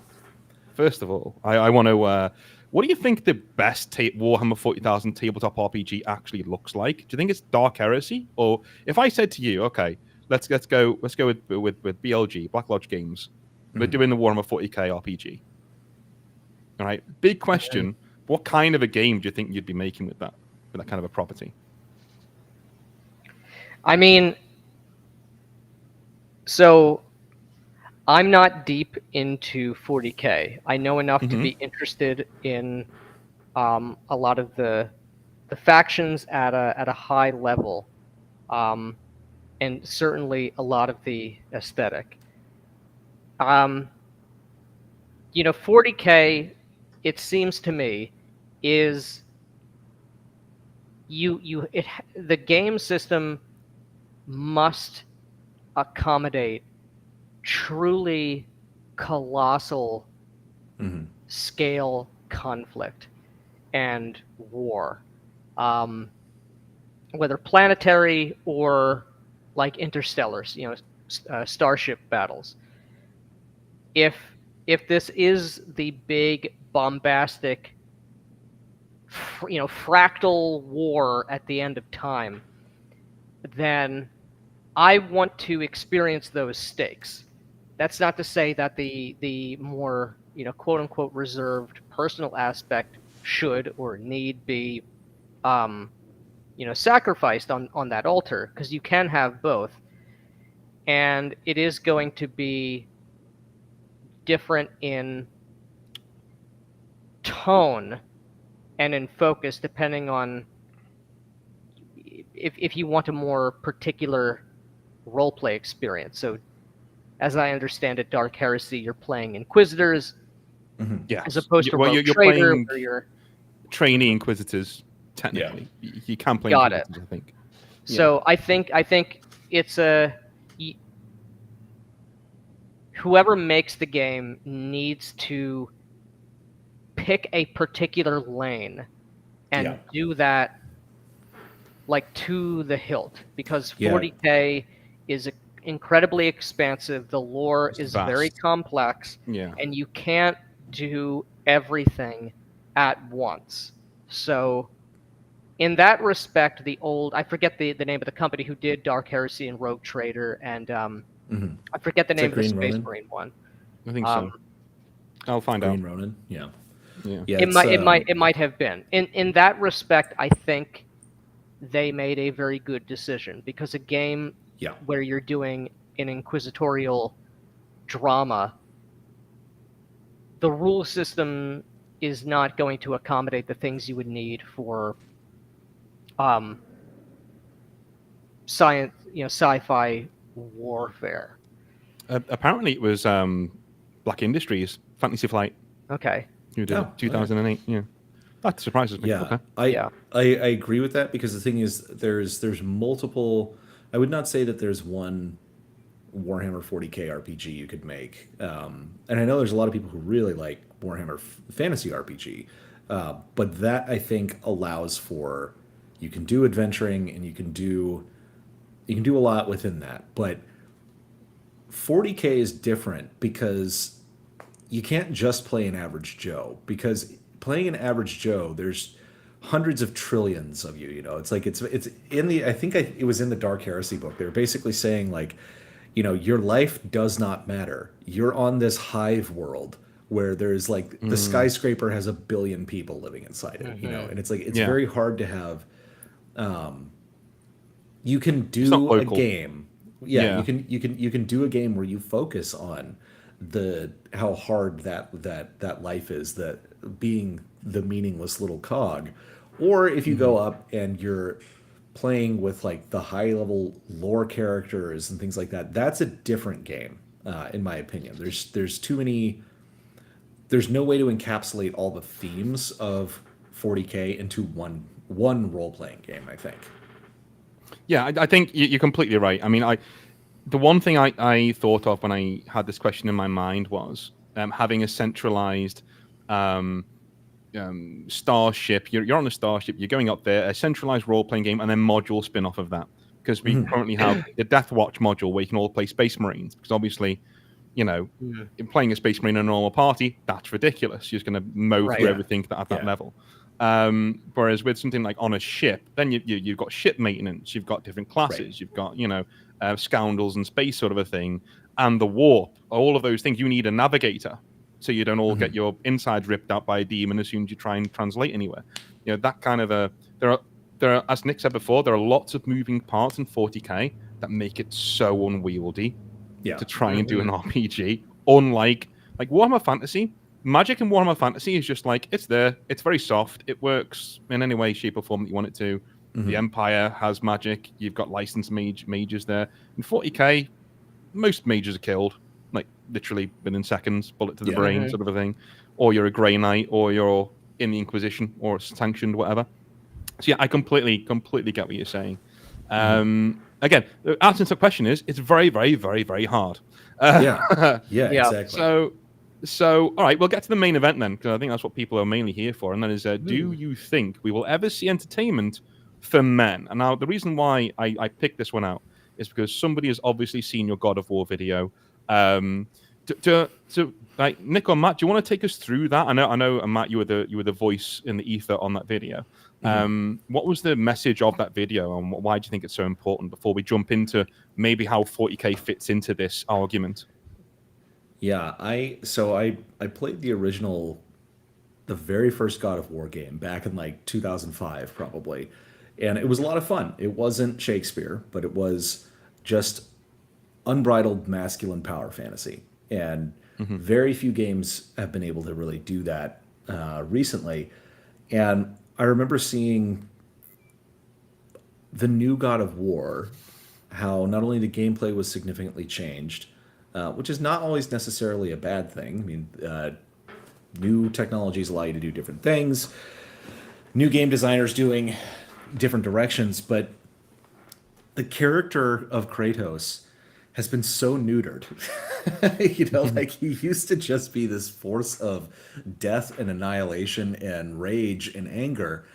I want to... what do you think the best Warhammer 40,000 tabletop RPG actually looks like? Do you think it's Dark Heresy? Or if I said to you, okay, let's go with BLG, Black Lodge Games. We're doing the Warhammer 40K RPG. All right, big question. What kind of a game do you think you'd be making with that kind of a property? I mean, so I'm not deep into 40K. I know enough to be interested in a lot of the factions at a high level, and certainly a lot of the aesthetic. 40K, it seems to me, is the game system must accommodate truly colossal scale conflict and war, whether planetary or like interstellar, starship battles. If this is the big bombastic, fractal war at the end of time, then I want to experience those stakes. That's not to say that the more, quote unquote reserved personal aspect should or need be, sacrificed on that altar, because you can have both. And it is going to be different in tone and in focus depending on if you want a more particular roleplay experience. So as I understand it, Dark Heresy, you're playing Inquisitors, as opposed to Rogue Trader, playing where you're trainee Inquisitors, technically. You can play Inquisitors, I think. So I think it's whoever makes the game needs to pick a particular lane and do that like to the hilt, because 40K is incredibly expansive. The lore is very complex, and you can't do everything at once. So in that respect, the old, I forget the name of the company who did Dark Heresy and Rogue Trader, and I forget the Is name that of the Green Space Ronin? Marine one. I think so. I'll find out. Green Ronin, yeah. Yeah. Yeah, It might have been. In that respect, I think they made a very good decision, because a game yeah. where you're doing an inquisitorial drama, the rule system is not going to accommodate the things you would need for science, sci-fi warfare. Apparently, it was Black Industries, Fantasy Flight, Okay. who did Oh, it, 2008. Yeah, that surprises me. Yeah, Okay. I agree with that, because the thing is, there's multiple. I would not say that there's one Warhammer 40K RPG you could make, and I know there's a lot of people who really like Warhammer Fantasy RPG, but that, I think, allows for, you can do adventuring and you can do a lot within that, but 40K is different, because you can't just play an average Joe, because playing an average Joe, there's hundreds of trillions of you. You know, it's like it's in the, it was in the Dark Heresy book. They were basically saying, like, your life does not matter. You're on this hive world where there's like the skyscraper has 1 billion people living inside it. And it's like it's very hard to have. You can It's not do a local. game. Yeah. You can do a game where you focus on how hard that life is, that being the meaningless little cog, or if you go up and you're playing with like the high level lore characters and things like that, that's a different game, in my opinion. There's too many. There's no way to encapsulate all the themes of 40K into one role playing game, I think. Yeah, I think you're completely right. I mean, the one thing I thought of when I had this question in my mind was having a centralized starship. You're on a starship. You're going up there. A centralized role-playing game, and then module spin-off of that. Because we currently have the Death Watch module where you can all play Space Marines. Because obviously, in playing a Space Marine in a normal party, that's ridiculous. You're just going to mow through everything at that level. Whereas with something like on a ship, then you've got ship maintenance, you've got different classes, you've got scoundrels and space sort of a thing, and the warp, all of those things. You need a navigator, so you don't all get your insides ripped out by a demon as soon as you try and translate anywhere. That kind of there are, as Nick said before, there are lots of moving parts in 40K that make it so unwieldy to try and do an RPG. Unlike Warhammer Fantasy. Magic in Warhammer Fantasy is just like, it's there. It's very soft. It works in any way, shape, or form that you want it to. The Empire has magic. You've got licensed mages there. In 40K, most mages are killed, like literally within seconds, bullet to the brain sort of a thing. Or you're a Grey Knight, or you're in the Inquisition, or sanctioned, whatever. So yeah, I completely get what you're saying. Again, the answer to the question is, it's very, very, very, very hard. Exactly. So, all right, we'll get to the main event then, because I think that's what people are mainly here for. And that is, do you think we will ever see entertainment for men? And now, the reason why I picked this one out is because somebody has obviously seen your God of War video. Like Nick or Matt, do you want to take us through that? I know, Matt, you were the voice in the ether on that video. What was the message of that video, and why do you think it's so important? Before we jump into maybe how 40K fits into this argument. Yeah, I played the very first God of War game back in like 2005 probably, and it was a lot of fun. It wasn't Shakespeare, but it was just unbridled masculine power fantasy, and very few games have been able to really do that recently. And I remember seeing the new God of War, how not only the gameplay was significantly changed, which is not always necessarily a bad thing. I mean, new technologies allow you to do different things, new game designers doing different directions, but the character of Kratos has been so neutered. Like he used to just be this force of death and annihilation and rage and anger.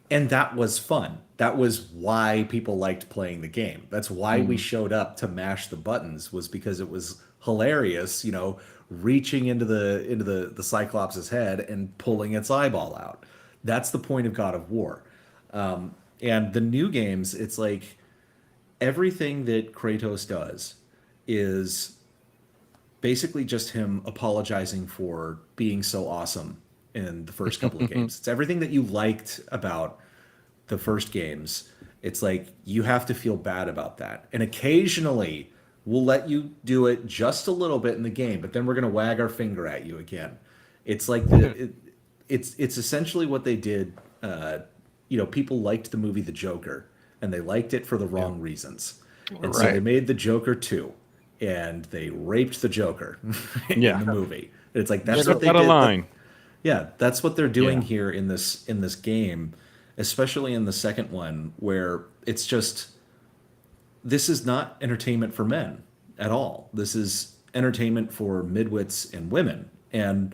And that was fun. That was why people liked playing the game. That's why we showed up to mash the buttons, was because it was hilarious, reaching into the Cyclops' head and pulling its eyeball out. That's the point of God of War. And the new games, it's like everything that Kratos does is basically just him apologizing for being so awesome in the first couple of games. It's everything that you liked about the first games. It's like you have to feel bad about that. And occasionally we'll let you do it just a little bit in the game, but then we're going to wag our finger at you again. It's like it's essentially what they did. People liked the movie The Joker, and they liked it for the wrong reasons. And so they made The Joker 2, and they raped the Joker in the movie. It's like that's what they did. That's what they're doing here in this game, especially in the second one, where it's just this is not entertainment for men at all. This is entertainment for midwits and women. And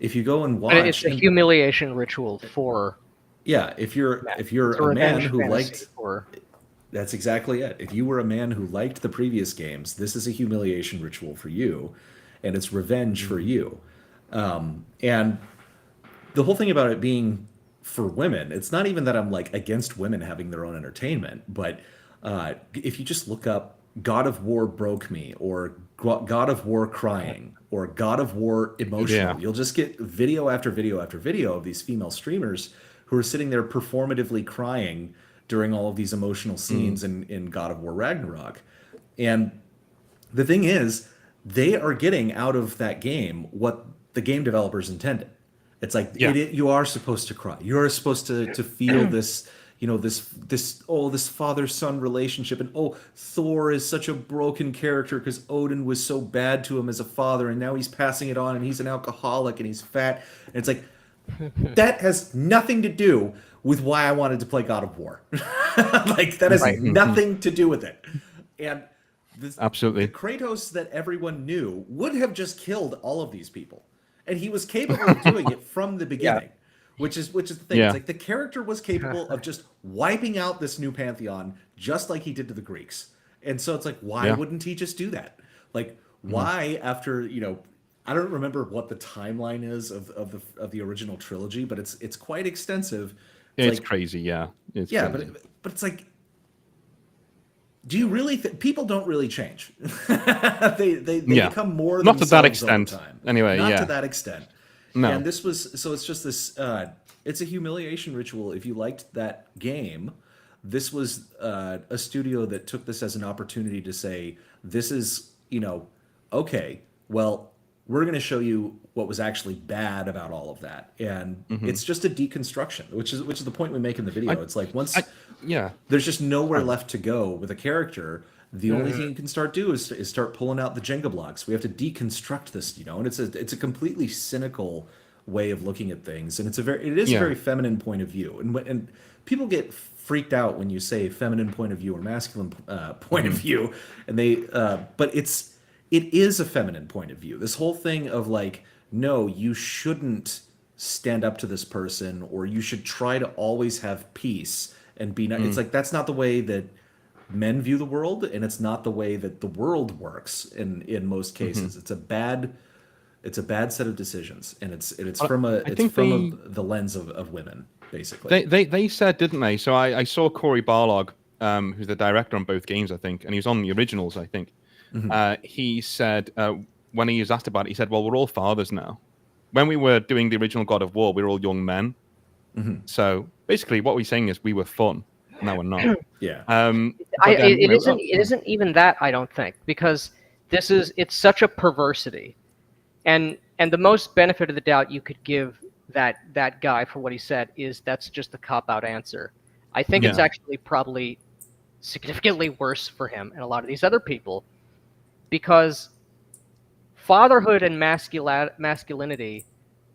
if you go and watch, but it's a humiliation ritual for. Yeah, if you're a man who liked, that's exactly it. If you were a man who liked the previous games, this is a humiliation ritual for you, and it's revenge for you. And the whole thing about it being for women, it's not even that I'm like against women having their own entertainment, but if you just look up God of War broke me, or God of War crying, or God of War emotional, you'll just get video after video after video of these female streamers who are sitting there performatively crying during all of these emotional scenes in God of War Ragnarok. And the thing is, they are getting out of that game what the game developers intended. It's like you are supposed to cry. You are supposed to feel this, this father-son relationship, and Thor is such a broken character because Odin was so bad to him as a father, and now he's passing it on, and he's an alcoholic, and he's fat. And it's like that has nothing to do with why I wanted to play God of War. Like that has nothing to do with it. And absolutely, the Kratos that everyone knew would have just killed all of these people. And he was capable of doing it from the beginning, which is the thing. It's like the character was capable of just wiping out this new pantheon, just like he did to the Greeks. And so it's like, why wouldn't he just do that? Like, why after I don't remember what the timeline is of the original trilogy, but it's quite extensive. It's crazy, It's crazy. But it's like, do you really people don't really change? they become more than not to that extent. Over time. Anyway, not to that extent. No. And this was it's just this. It's a humiliation ritual. If you liked that game, this was a studio that took this as an opportunity to say, this is okay. Well, we're going to show you what was actually bad about all of that, and it's just a deconstruction, which is the point we make in the video. It's like there's just nowhere left to go with a character. The only thing you can start is start pulling out the Jenga blocks. We have to deconstruct this, and it's a completely cynical way of looking at things, and it is a very feminine point of view, and people get freaked out when you say feminine point of view or masculine point of view, and but it is a feminine point of view. This whole thing of like, no, you shouldn't stand up to this person, or you should try to always have peace and be nice. It's like, that's not the way that men view the world, and it's not the way that the world works in most cases. It's a bad set of decisions, and it's from the lens of women, basically. They said, didn't they? So I saw Corey Barlog, who's the director on both games, I think, and he was on the originals, I think. He said, when he was asked about it, he said, well, we're all fathers now. When we were doing the original God of War, we were all young men. So basically what we're saying is we were fun. Now we're not. It isn't even that, I don't think, because it's such a perversity. And the most benefit of the doubt you could give that guy for what he said is that's just a cop-out answer. I think it's actually probably significantly worse for him and a lot of these other people, because fatherhood and masculinity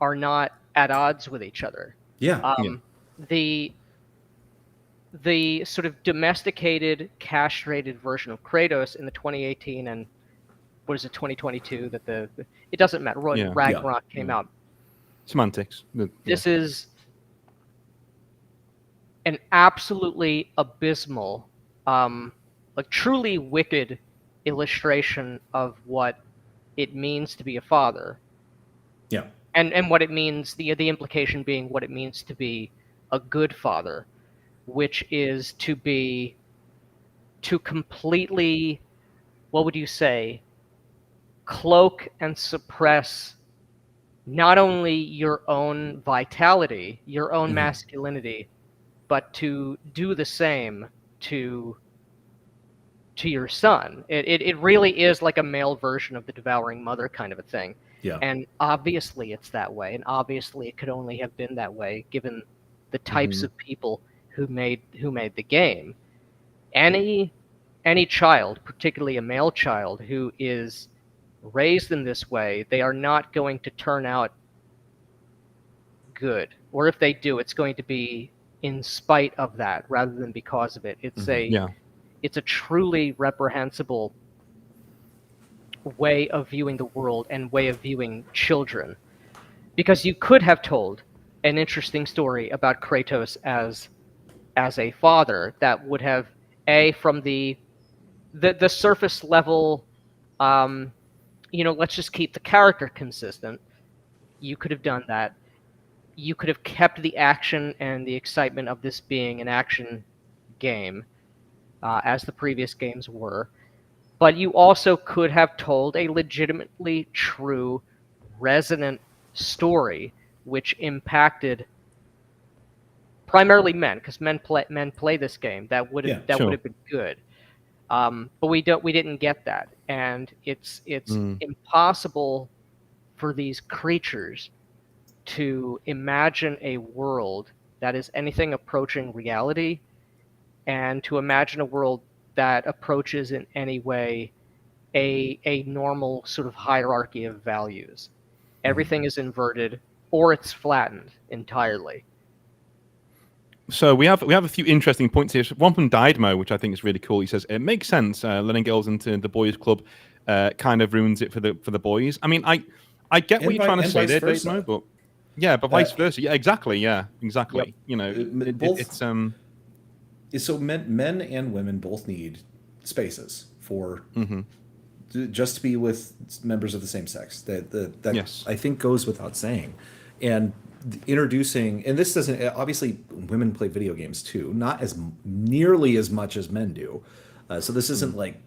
are not at odds with each other. The sort of domesticated, castrated version of Kratos in the 2018 and what is it, 2022, that it doesn't matter, Ragnarok came out. Semantics. This is an absolutely abysmal, like truly wicked illustration of what it means to be a father. And what it means, the implication being what it means to be a good father. which is to completely, what would you say, cloak and suppress not only your own vitality, your own masculinity, but to do the same to your son. It really is like a male version of the devouring mother kind of a thing. Yeah. And obviously it's that way, and obviously it could only have been that way given the types of people who made the game. Any child, particularly a male child, who is raised in this way, they are not going to turn out good. Or if they do, it's going to be in spite of that rather than because of it. It's a truly reprehensible way of viewing the world and way of viewing children. Because you could have told an interesting story about Kratos as a father that would have, from the surface level, let's just keep the character consistent. You could have done that. You could have kept the action and the excitement of this being an action game, as the previous games were. But you also could have told a legitimately true, resonant story which impacted primarily men, because men play this game. That would have been good. But we didn't get that, and it's impossible for these creatures to imagine a world that is anything approaching reality, and to imagine a world that approaches in any way a normal sort of hierarchy of values. Everything is inverted, or it's flattened entirely. So we have a few interesting points here. One from Didemo, which I think is really cool. He says it makes sense. Letting girls into the boys' club kind of ruins it for the boys. I mean, I get what you're trying to say there, Didemo, but but vice versa. Yeah, exactly. Yeah, exactly. Yep. So men and women both need spaces for just to be with members of the same sex. That yes. I think goes without saying, and introducing, and this doesn't, obviously women play video games too, not as nearly as much as men do, so this isn't like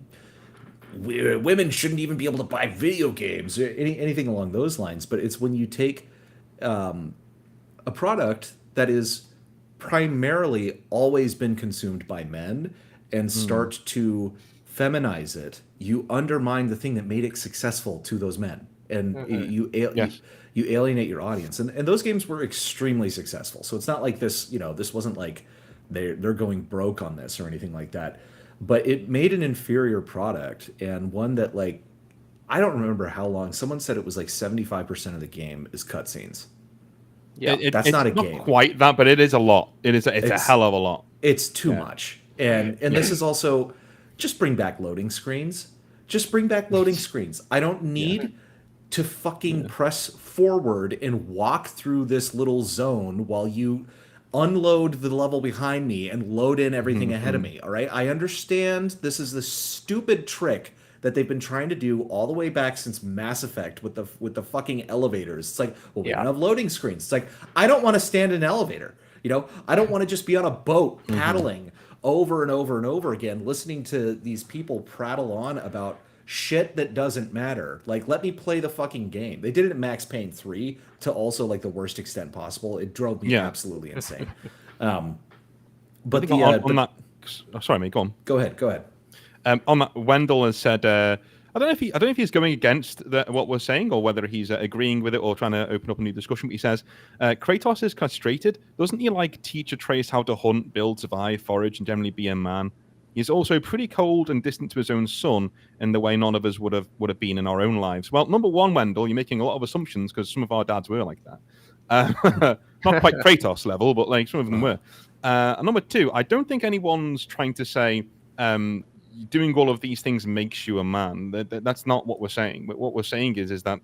women shouldn't even be able to buy video games or anything along those lines, but it's when you take a product that is primarily always been consumed by men and start to feminize it, you undermine the thing that made it successful to those men, and you alienate your audience. And those games were extremely successful. So it's not like this, this wasn't like they're going broke on this or anything like that. But it made an inferior product, and one that, like, I don't remember how long. Someone said it was like 75% of the game is cutscenes. Yeah, that's it's not a game. Not quite that, but it is a lot. It's a hell of a lot. It's too much. And this is also, just bring back loading screens. Just bring back loading screens. I don't need to fucking press forward and walk through this little zone while you unload the level behind me and load in everything ahead of me. All right, I understand this is the stupid trick that they've been trying to do all the way back since Mass Effect with the fucking elevators. It's like, well, we don't have loading screens. It's like, I don't want to stand in an elevator. I don't want to just be on a boat paddling over and over and over again, listening to these people prattle on about shit that doesn't matter. Like, let me play the fucking game. They did it in Max Payne 3 to also, like, the worst extent possible. It drove me absolutely insane. But sorry, mate, go on. Go ahead. On that, Wendell has said, I don't know if he's going against what we're saying or whether he's agreeing with it or trying to open up a new discussion. But he says, Kratos is castrated. Doesn't he teach Atreus how to hunt, build, survive, forage, and generally be a man? He's also pretty cold and distant to his own son in the way none of us would have been in our own lives. Well, number one, Wendell, you're making a lot of assumptions because some of our dads were like that. Not quite Kratos level, but some of them were. And number two, I don't think anyone's trying to say doing all of these things makes you a man. That's not what we're saying. What we're saying is that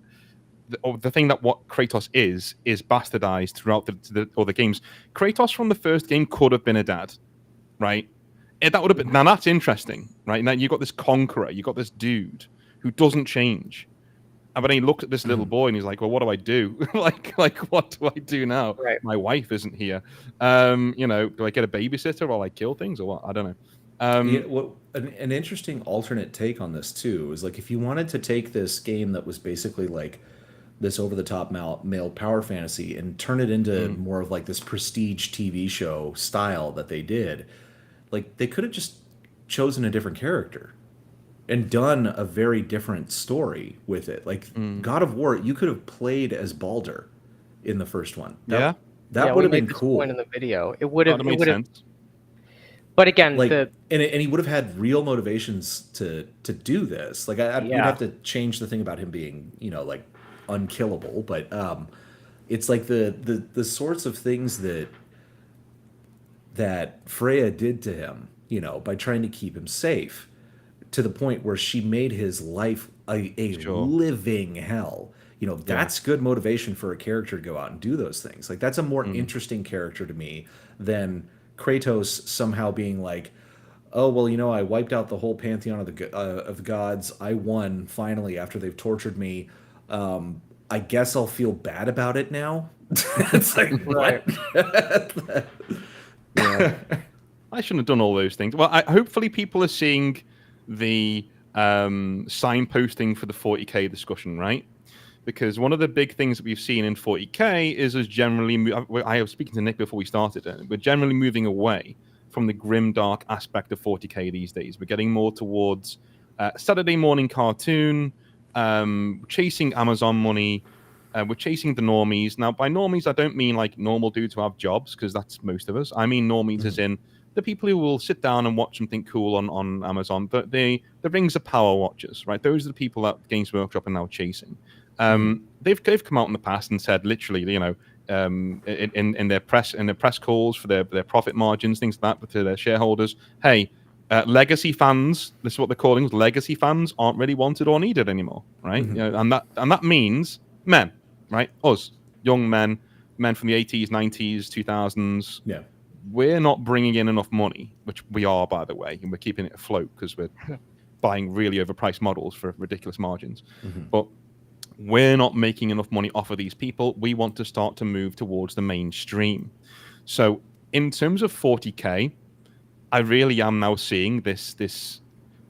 the thing that what Kratos is bastardized throughout the other games. Kratos from the first game could have been a dad, right? That would have been, now that's interesting, right? Now you got this conqueror, you got this dude who doesn't change, And then he looks at this little boy and he's like, well, what do I do? like, what do I do now? Right. My wife isn't here. Do I get a babysitter or like kill things or what? I don't know. An interesting alternate take on this too is like if you wanted to take this game that was basically like this over-the-top male power fantasy and turn it into more of like this prestige TV show style that they did, like they could have just chosen a different character and done a very different story with it. Like God of War, you could have played as Baldur in the first one. That would have been cool. Point in the video, it would have made sense. But again, like, and he would have had real motivations to do this. Like, you'd have to change the thing about him being, like unkillable. But it's like the sorts of things that Freya did to him, by trying to keep him safe, to the point where she made his life a living hell. That's good motivation for a character to go out and do those things. Like, that's a more interesting character to me than Kratos somehow being like, oh, well, I wiped out the whole pantheon of the gods. I won finally after they've tortured me. I guess I'll feel bad about it now. It's like, right. I shouldn't have done all those things. Well, hopefully people are seeing the signposting for the 40k discussion, right? Because one of the big things that we've seen in 40k is us generally, I was speaking to Nick before we started, we're generally moving away from the grim, dark aspect of 40k these days. We're getting more towards Saturday morning cartoon, chasing Amazon money, we're chasing the normies. Now, by normies, I don't mean like normal dudes who have jobs, because that's most of us. I mean normies as in the people who will sit down and watch something cool on Amazon. The Rings of Power watchers, right? Those are the people that Games Workshop are now chasing. They've come out in the past and said literally, in their press calls for their profit margins, things like that, to their shareholders, hey, legacy fans, this is what they're calling legacy fans, aren't really wanted or needed anymore, right? And that means men, right? Us, young men from the 80s, 90s, 2000s. Yeah. We're not bringing in enough money, which we are, by the way, and we're keeping it afloat because we're buying really overpriced models for ridiculous margins. But we're not making enough money off of these people. We want to start to move towards the mainstream. So in terms of 40k, I really am now seeing this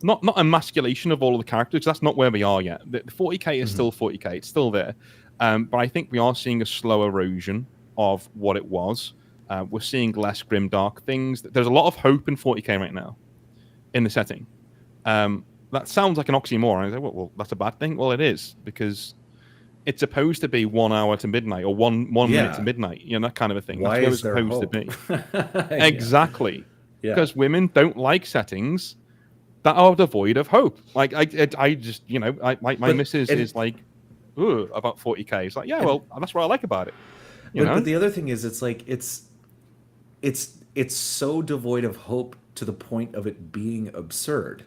not emasculation of all of the characters. That's not where we are yet. The 40k is still 40k. It's still there. But I think we are seeing a slow erosion of what it was. We're seeing less grim, dark things. There's a lot of hope in 40k right now in the setting. That sounds like an oxymoron. I say, well, that's a bad thing. Well, it is, because it's supposed to be 1 hour to midnight or one minute to midnight, that kind of a thing. Why that's where is it's supposed to be. Exactly. Because women don't like settings that are devoid of hope. Like I just, my missus is like, ooh, about 40k. It's like, yeah, well, that's what I like about it. But the other thing is, it's like it's so devoid of hope to the point of it being absurd.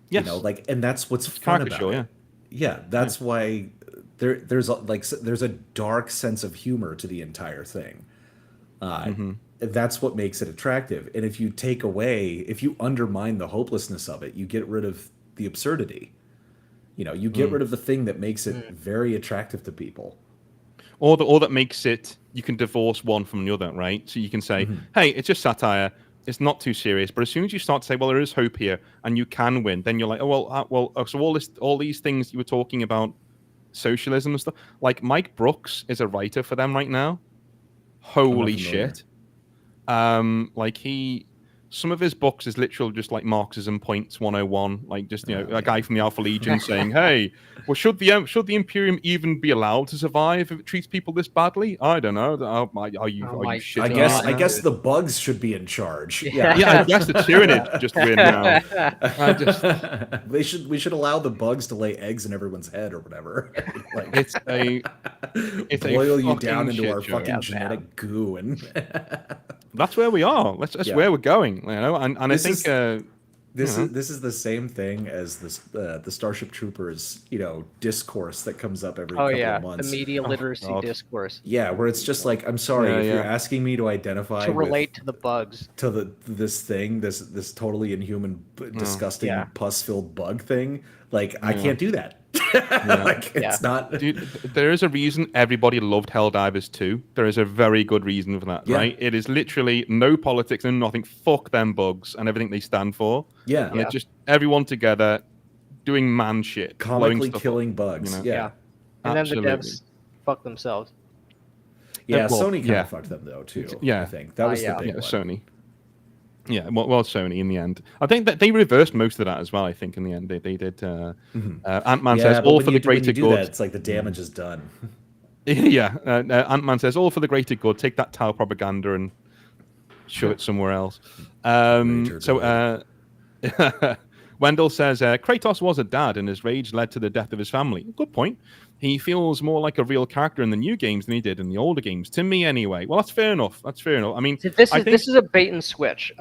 Yes. And that's what's fun about it. Yeah, that's why there's a dark sense of humor to the entire thing. That's what makes it attractive. And if you undermine the hopelessness of it, you get rid of the absurdity. You get rid of the thing that makes it very attractive to people. Or that makes it, you can divorce one from the other, right? So you can say, hey, it's just satire. It's not too serious. But as soon as you start to say, well, there is hope here and you can win, then you're like, so all these things you were talking about, socialism and stuff, like Mike Brooks is a writer for them right now. Holy shit. Some of his books is literal just like Marxism Points 101, like just a guy from the Alpha Legion saying, "Hey, well, should the Imperium even be allowed to survive if it treats people this badly? I don't know. Are you shitting? I guess the bugs should be in charge. Yeah, I guess the Tyranid just win now. We should allow the bugs to lay eggs in everyone's head or whatever. It's boil you down into our fucking genetic goo, and that's where we are. That's where we're going. And I think this is the same thing as the Starship Troopers, discourse that comes up every couple of months. The media literacy discourse. Yeah, where it's just like, I'm sorry if you're asking me to identify to relate to the bugs, to this totally inhuman, disgusting, pus-filled bug thing. Like, I can't do that. Like it's not. Dude, there is a reason everybody loved Helldivers 2. There is a very good reason for that, right? It is literally no politics and nothing. Fuck them bugs and everything they stand for. Yeah. And it's just everyone together doing man shit, Comically killing bugs. You know? Yeah. And Absolutely. then the devs fuck themselves. Yeah, well, Sony kind of fucked them though too. Yeah. I think that was the big one. Sony. Yeah, well, Sony in the end. I think that they reversed most of that as well. I think in the end they did. Ant-Man says all for the greater good. That, it's like the damage is done. Yeah, Ant-Man says all for the greater good. Take that Tau propaganda and shove it somewhere else. Wendell says Kratos was a dad, and his rage led to the death of his family. Good point. He feels more like a real character in the new games than he did in the older games, to me anyway. Well, that's fair enough. I mean, this is a bait and switch.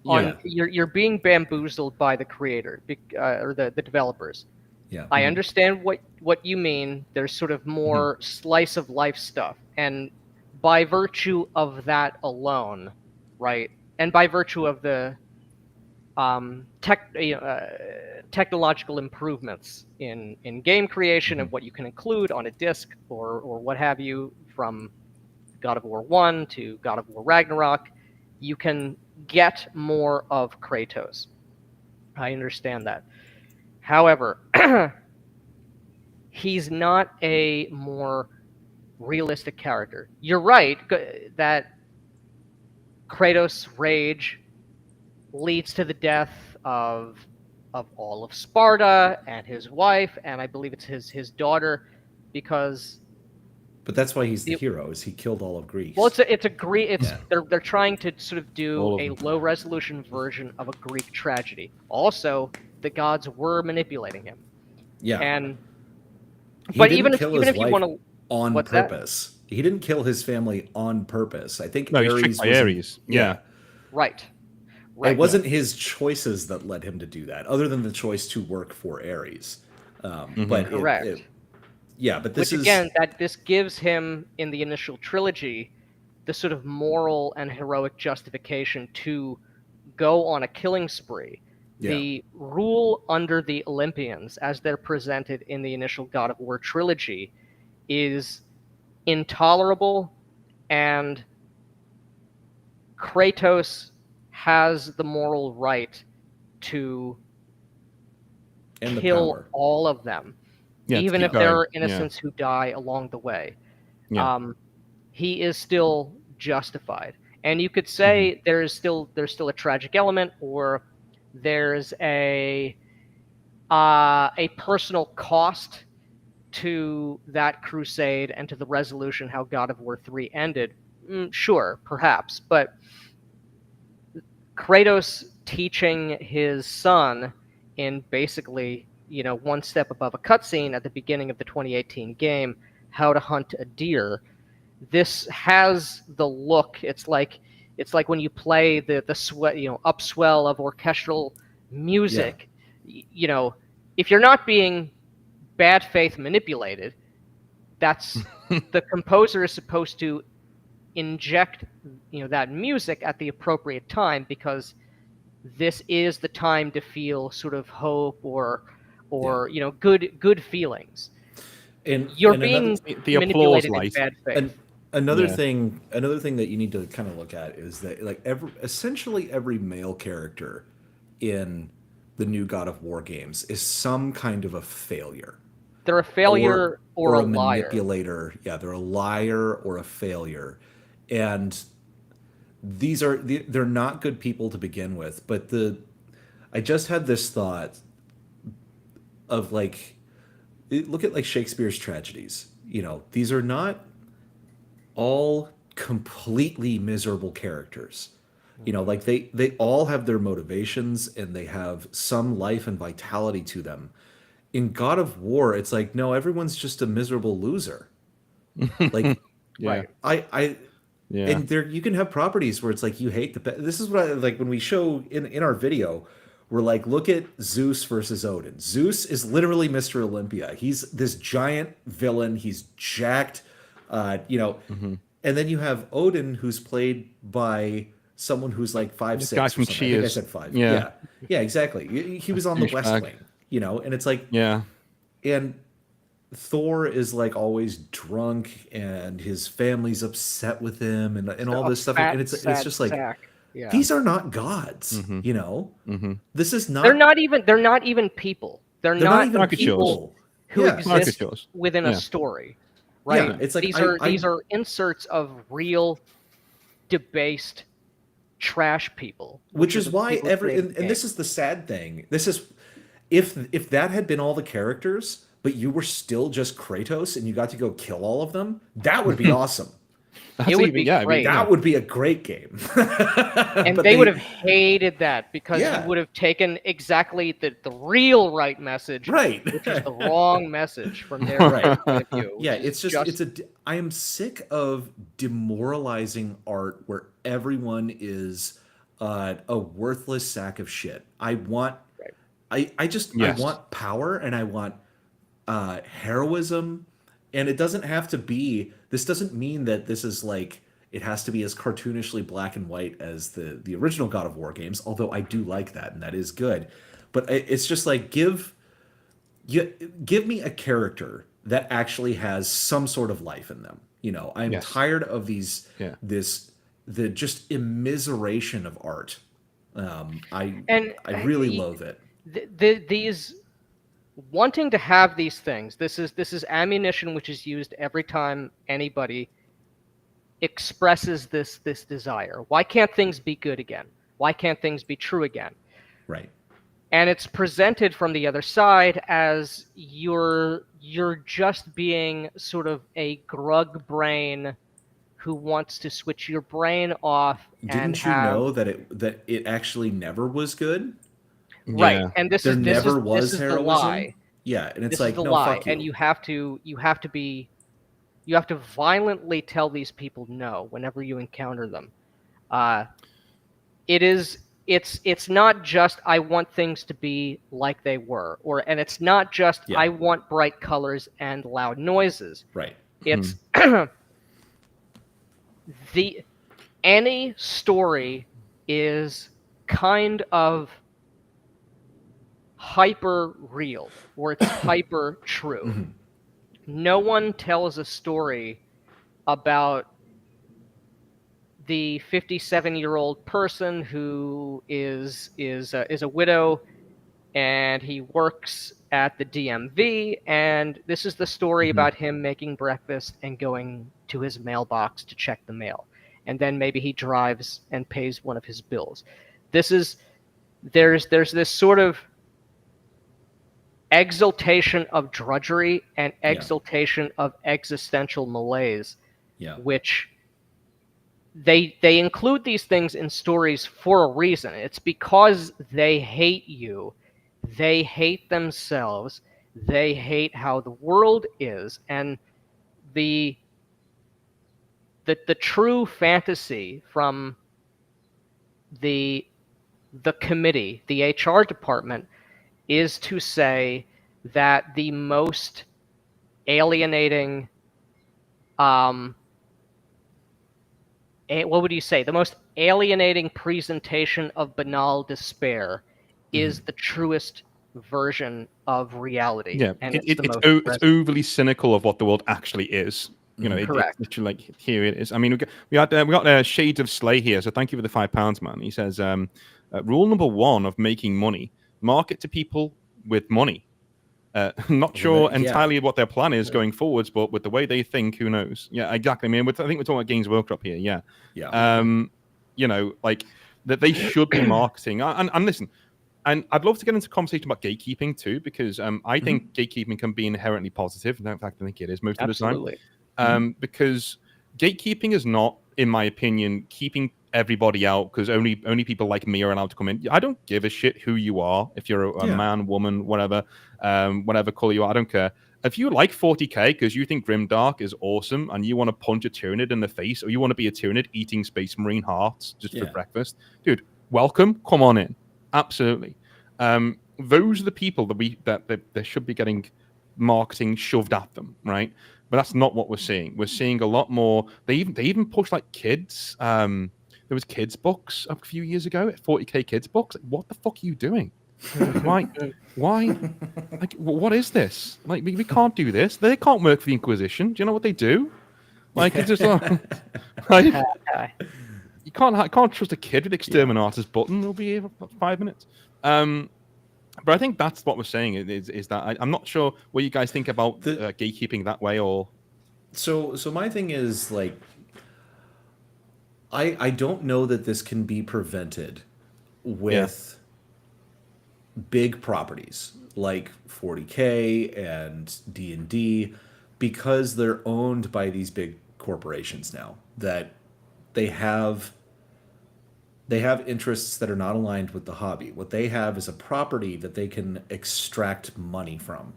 You're being bamboozled by the creator or the developers. Yeah, I understand what you mean. There's sort of more slice of life stuff, and by virtue of that alone, right, and by virtue of the technological improvements in game creation and what you can include on a disc or what have you, from God of War 1 to God of War Ragnarok, you can get more of Kratos. I understand that. However, he's not a more realistic character. You're right that Kratos' rage leads to the death of all of Sparta and his wife, and I believe it's his daughter, because. But that's why he's the hero. Is he killed all of Greece? Well, they're trying to sort of do a low resolution version of a Greek tragedy. Also, the gods were manipulating him. Yeah, and even if you want to on purpose, that? He didn't kill his family on purpose. I think Ares. Yeah. Right. It wasn't his choices that led him to do that, other than the choice to work for Ares. But correct. But this this gives him, in the initial trilogy, the sort of moral and heroic justification to go on a killing spree. Yeah. The rule under the Olympians, as they're presented in the initial God of War trilogy, is intolerable, and Kratos has the moral right to kill all of them, even if there are innocents who die along the way. Yeah. He is still justified, and you could say there's still a tragic element, or there's a personal cost to that crusade and to the resolution how God of War 3 ended. Sure, perhaps, but Kratos teaching his son in basically, one step above a cutscene at the beginning of the 2018 game, how to hunt a deer. This has the look. It's like when you play the upswell of orchestral music. Yeah. If you're not being bad faith manipulated, that's the composer is supposed to inject that music at the appropriate time, because this is the time to feel sort of hope or good feelings. And you're being manipulated in bad faith. Another thing that you need to kind of look at is that essentially every male character in the new God of War games is some kind of a failure. They're a failure or a liar. Manipulator. Yeah, they're a liar or a failure. And they're not good people to begin with. But I just had this thought of look at Shakespeare's tragedies. These are not all completely miserable characters. They all have their motivations, and they have some life and vitality to them. In God of War, it's like, no, everyone's just a miserable loser. Right. And there you can have properties where it's like you hate this is what I like when we show in our video, we're like, look at Zeus versus Odin. Zeus is literally Mr. Olympia. He's this giant villain. He's jacked, and then you have Odin, who's played by someone who's like 5'6". Guy from Cheers. I think I said 5. Yeah, exactly. He was on the West Wing, and it's like, and Thor is like always drunk, and his family's upset with him, and all A this stuff, fat, and it's sad just like sack. Yeah. these are not gods, Mhm. you know. Mhm. This is They're not. not even people. They're They're not not even Caricatures. people people. who Yeah, exist Caricatures. within a Yeah. story, yeah. right? It's like These are inserts of real debased trash people, which which are is the why people who created the and game. this is the sad thing. This is if that had been all the characters, but you were still just Kratos and you got to go kill all of them, that would be awesome. That's It would even be yeah. I mean, great. yeah. That would be a great game. And But they would have hated that because you yeah, would have taken exactly the real right message, right. which is the wrong message from their Right. point of view, Yeah, which is it's just I am sick of demoralizing art where everyone is a worthless sack of shit. I want right. I Yes. want power, and I want heroism, and it doesn't have to be. This doesn't mean that this is like it has to be as cartoonishly black and white as the original God of War games. Although I do like that, and that is good. But it's just like you give me a character that actually has some sort of life in them. You know, I'm Yes. tired of these Yeah. the just immiseration of art. And I really loathe it. these wanting to have these things, this is ammunition which is used every time anybody expresses this desire. Why can't things be good again? Why can't things be true again? Right. And it's presented from the other side as you're just being sort of a grug brain who wants to switch your brain off and Didn't you have know that it actually never was good? right. Yeah. And There never this was is the heroism. lie. Yeah, and it's This is like, the no, lie, fuck and you. you have to violently tell these people no whenever you encounter them. Uh, it is it's not just I want things to be like they were, and it's not just Yeah, I want bright colors and loud noises. right. It's the any story is kind of hyper real or it's hyper true. No one tells a story about the 57-year-old person who is a widow and he works at the DMV, and this is the story about him making breakfast and going to his mailbox to check the mail, and then maybe he drives and pays one of his bills. This is there's this sort of exaltation of drudgery and Yeah, exaltation of existential malaise, yeah, which they include these things in stories for a reason. It's because they hate you, they hate themselves, they hate how the world is, and the the true fantasy from the committee, the HR department, is to say that the most alienating what would you say? The most alienating presentation of banal despair is the truest version of reality, Yeah, and it's the most it's present. overly cynical of what the world actually is. You know, it's Correct. literally like here it is. I mean, we got Shades of Slay here, so thank you for the £5, man. He says, rule number one of making money: market to people with money. Not sure yeah, entirely what their plan is going forwards, but with the way they think, who knows? Yeah, exactly. I mean, I think we're talking about Games Workshop here. Yeah, yeah. you know, like that they should be marketing. And listen, and I'd love to get into a conversation about gatekeeping too, because I think gatekeeping can be inherently positive. In fact, I think it is most of the time. Absolutely. Because gatekeeping is not, in my opinion, keeping everybody out because only people like me are allowed to come in. I don't give a shit who you are. If you're a Yeah. man, woman, whatever, whatever color you are, I don't care. If you like 40k because you think Grimdark is awesome and you want to punch a Tyranid in the face, or you want to be a Tyranid eating Space Marine hearts just for Yeah. breakfast, dude, welcome. Come on in. Absolutely. Those are the people that they should be getting marketing shoved at them, right? But that's not what we're seeing. We're seeing a lot more. They even push like kids. There was kids books a few years ago, 40k kids books. Like, what the fuck are you doing? Why? Like, what is this? Like, we can't do this. They can't work for the Inquisition. Do you know what they do? Like, it's just like you can't trust a kid with exterminator's button. It'll be here for 5 minutes. But I think that's what we're saying is that I'm not sure what you guys think about gatekeeping that way or. So my thing is like, I don't know that this can be prevented with big properties like 40K and D&D, because they're owned by these big corporations now, that they have interests that are not aligned with the hobby. What they have is a property that they can extract money from,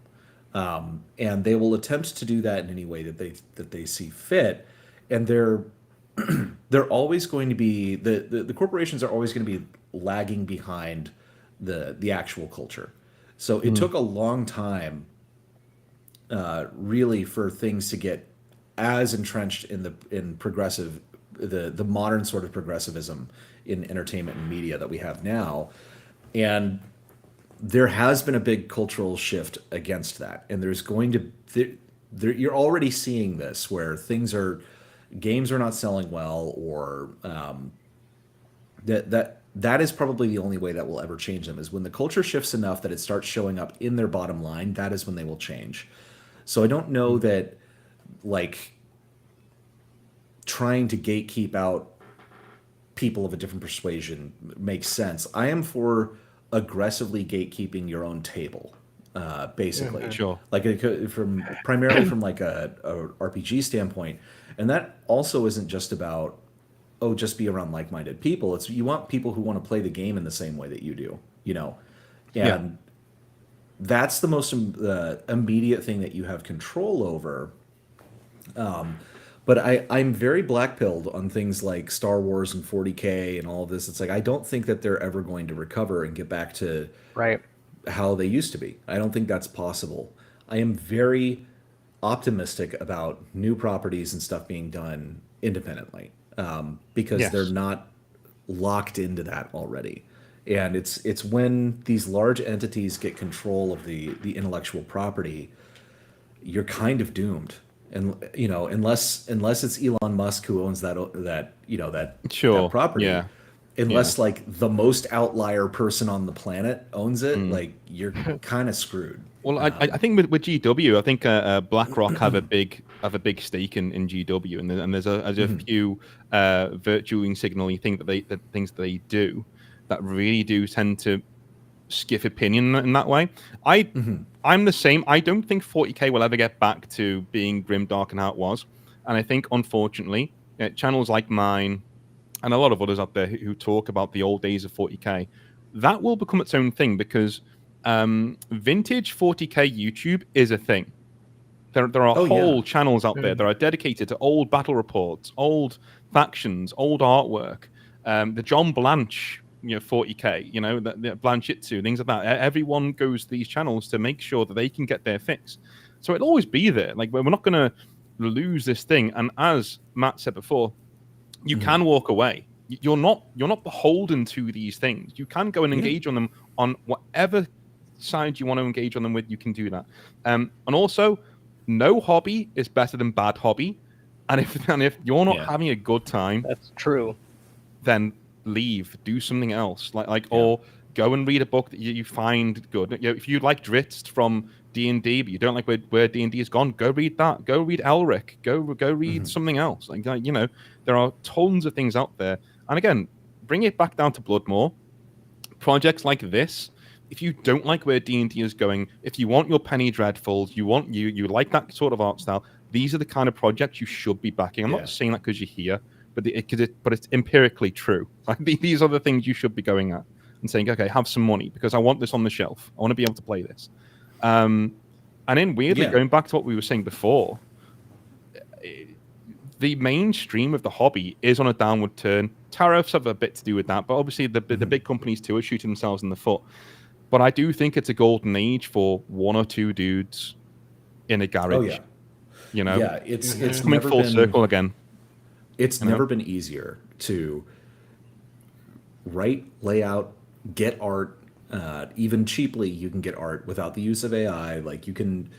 and they will attempt to do that in any way that they see fit. And they're always going to be the corporations are always going to be lagging behind the actual culture. So it took a long time, really, for things to get as entrenched in progressive, the modern sort of progressivism in entertainment and media that we have now. And there has been a big cultural shift against that. And there's going to, you're already seeing this where games are not selling well, or that is probably the only way that will ever change them, is when the culture shifts enough that it starts showing up in their bottom line. That is when they will change. So I don't know that, like, trying to gatekeep out people of a different persuasion makes sense. I am for aggressively gatekeeping your own table, basically. Sure. Like, primarily from like a RPG standpoint, and that also isn't just about, just be around like-minded people. It's, you want people who want to play the game in the same way that you do, and that's the most immediate thing that you have control over. But I'm very black-pilled on things like Star Wars and 40K and all of this. It's like, I don't think that they're ever going to recover and get back to how they used to be. I don't think that's possible. I am very optimistic about new properties and stuff being done independently, because they're not locked into that already. And it's when these large entities get control of the intellectual property, you're kind of doomed. And unless it's Elon Musk who owns that property, unless like the most outlier person on the planet owns it, like, you're kind of screwed. Well, I think with GW, I think BlackRock have a big stake in GW, and there's a few virtue signaling things that they do that really do tend to skiff opinion in that way. I'm the same. I don't think 40K will ever get back to being grimdark and how it was, and I think, unfortunately, channels like mine and a lot of others out there who talk about the old days of 40K, that will become its own thing, because vintage 40K YouTube is a thing. There are whole channels out there that are dedicated to old battle reports, old factions, old artwork. The John Blanche, 40K, the Blanchitsu, things like that. Everyone goes to these channels to make sure that they can get their fix. So it'll always be there. Like, we're not going to lose this thing. And as Matt said before, you can walk away. You're not beholden to these things. You can go and engage on them on whatever side you want to engage on them with. You can do that. And also, no hobby is better than bad hobby. And if you're not having a good time, that's true, then leave, do something else, or go and read a book that you find good. If you like Dritz from D&D, but you don't like where D&D has gone, go read that. Go read Elric. Go read something else. There are tons of things out there. And again, bring it back down to Bloodmoor. Projects like this, if you don't like where D&D is going, if you want your Penny Dreadfuls, you like that sort of art style, these are the kind of projects you should be backing. I'm not saying that because you're here, but it's empirically true. Like, these are the things you should be going at and saying, okay, have some money because I want this on the shelf. I want to be able to play this. And then weirdly, going back to what we were saying before, the mainstream of the hobby is on a downward turn. Tariffs have a bit to do with that, but obviously the big companies too are shooting themselves in the foot. But I do think it's a golden age for one or two dudes in a garage. It's coming full circle again. It's never been easier to write, lay out, get art, even cheaply, you can get art without the use of AI. Like you can,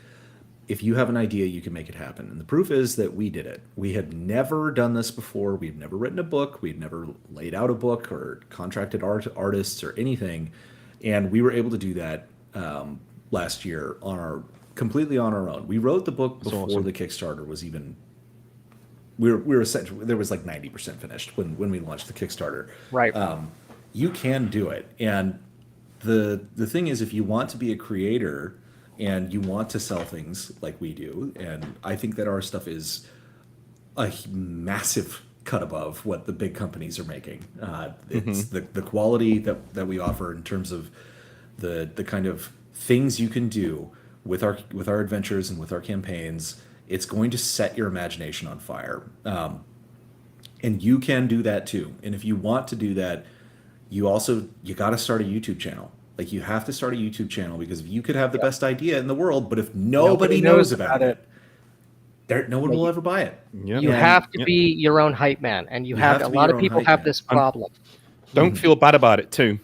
if you have an idea, you can make it happen. And the proof is that we did it. We had never done this before. We'd never written a book. We'd never laid out a book or contracted artists or anything. And we were able to do that last year completely on our own. We wrote the book before the Kickstarter was even. We were essentially, there was like 90% finished when we launched the Kickstarter. Right. You can do it. And the thing is, if you want to be a creator and you want to sell things like we do, and I think that our stuff is a massive cut above what the big companies are making. It's the quality that we offer in terms of the kind of things you can do with our adventures and with our campaigns. It's going to set your imagination on fire. And you can do that too. And if you want to do that, you got to start a YouTube channel. Like you have to start a YouTube channel, because if you could have the best idea in the world, but if nobody knows about it, no one will ever buy it. You have to be your own hype man, and you have a lot of people have this problem. Don't feel bad about it too.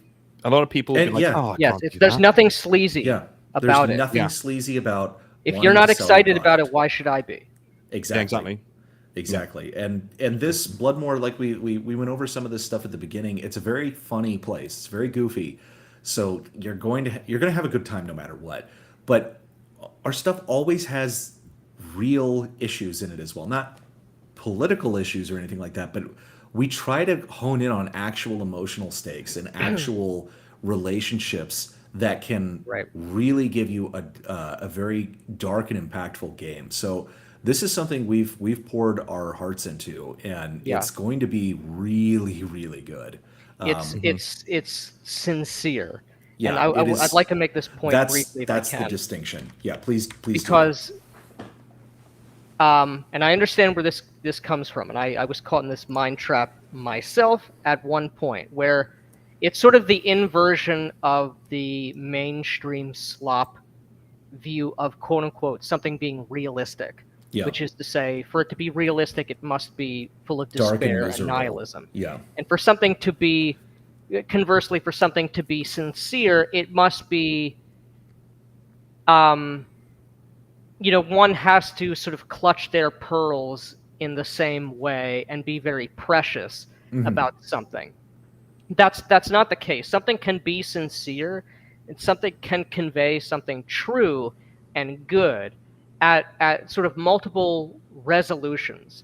A lot of people will be like, "Oh, there's nothing sleazy about there's nothing sleazy about. If you're not excited about it, why should I be? Exactly. And this Bloodmoor, like we went over some of this stuff at the beginning. It's a very funny place. It's very goofy. So you're going to have a good time no matter what. But our stuff always has real issues in it as well. Not political issues or anything like that, but we try to hone in on actual emotional stakes and actual relationships that can really give you a very dark and impactful game. So this is something we've poured our hearts into, and it's going to be really, really good. It's sincere. Yeah, and I'd like to make this point briefly. That's the distinction. Yeah, please. Because, and I understand where this comes from, and I was caught in this mind trap myself at one point, where it's sort of the inversion of the mainstream slop view of quote unquote something being realistic. Yeah. Which is to say, for it to be realistic, it must be full of despair and nihilism. Yeah. And for something to be, conversely, for something to be sincere, it must be, one has to sort of clutch their pearls in the same way and be very precious about something. That's not the case. Something can be sincere, and something can convey something true and good at sort of multiple resolutions.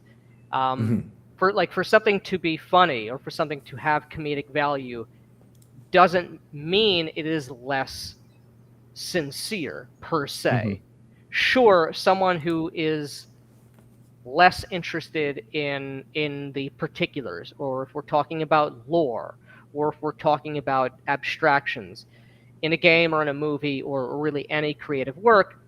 For something to be funny or for something to have comedic value doesn't mean it is less sincere per se. Sure, someone who is less interested in the particulars, or if we're talking about lore, or if we're talking about abstractions in a game or in a movie or really any creative work,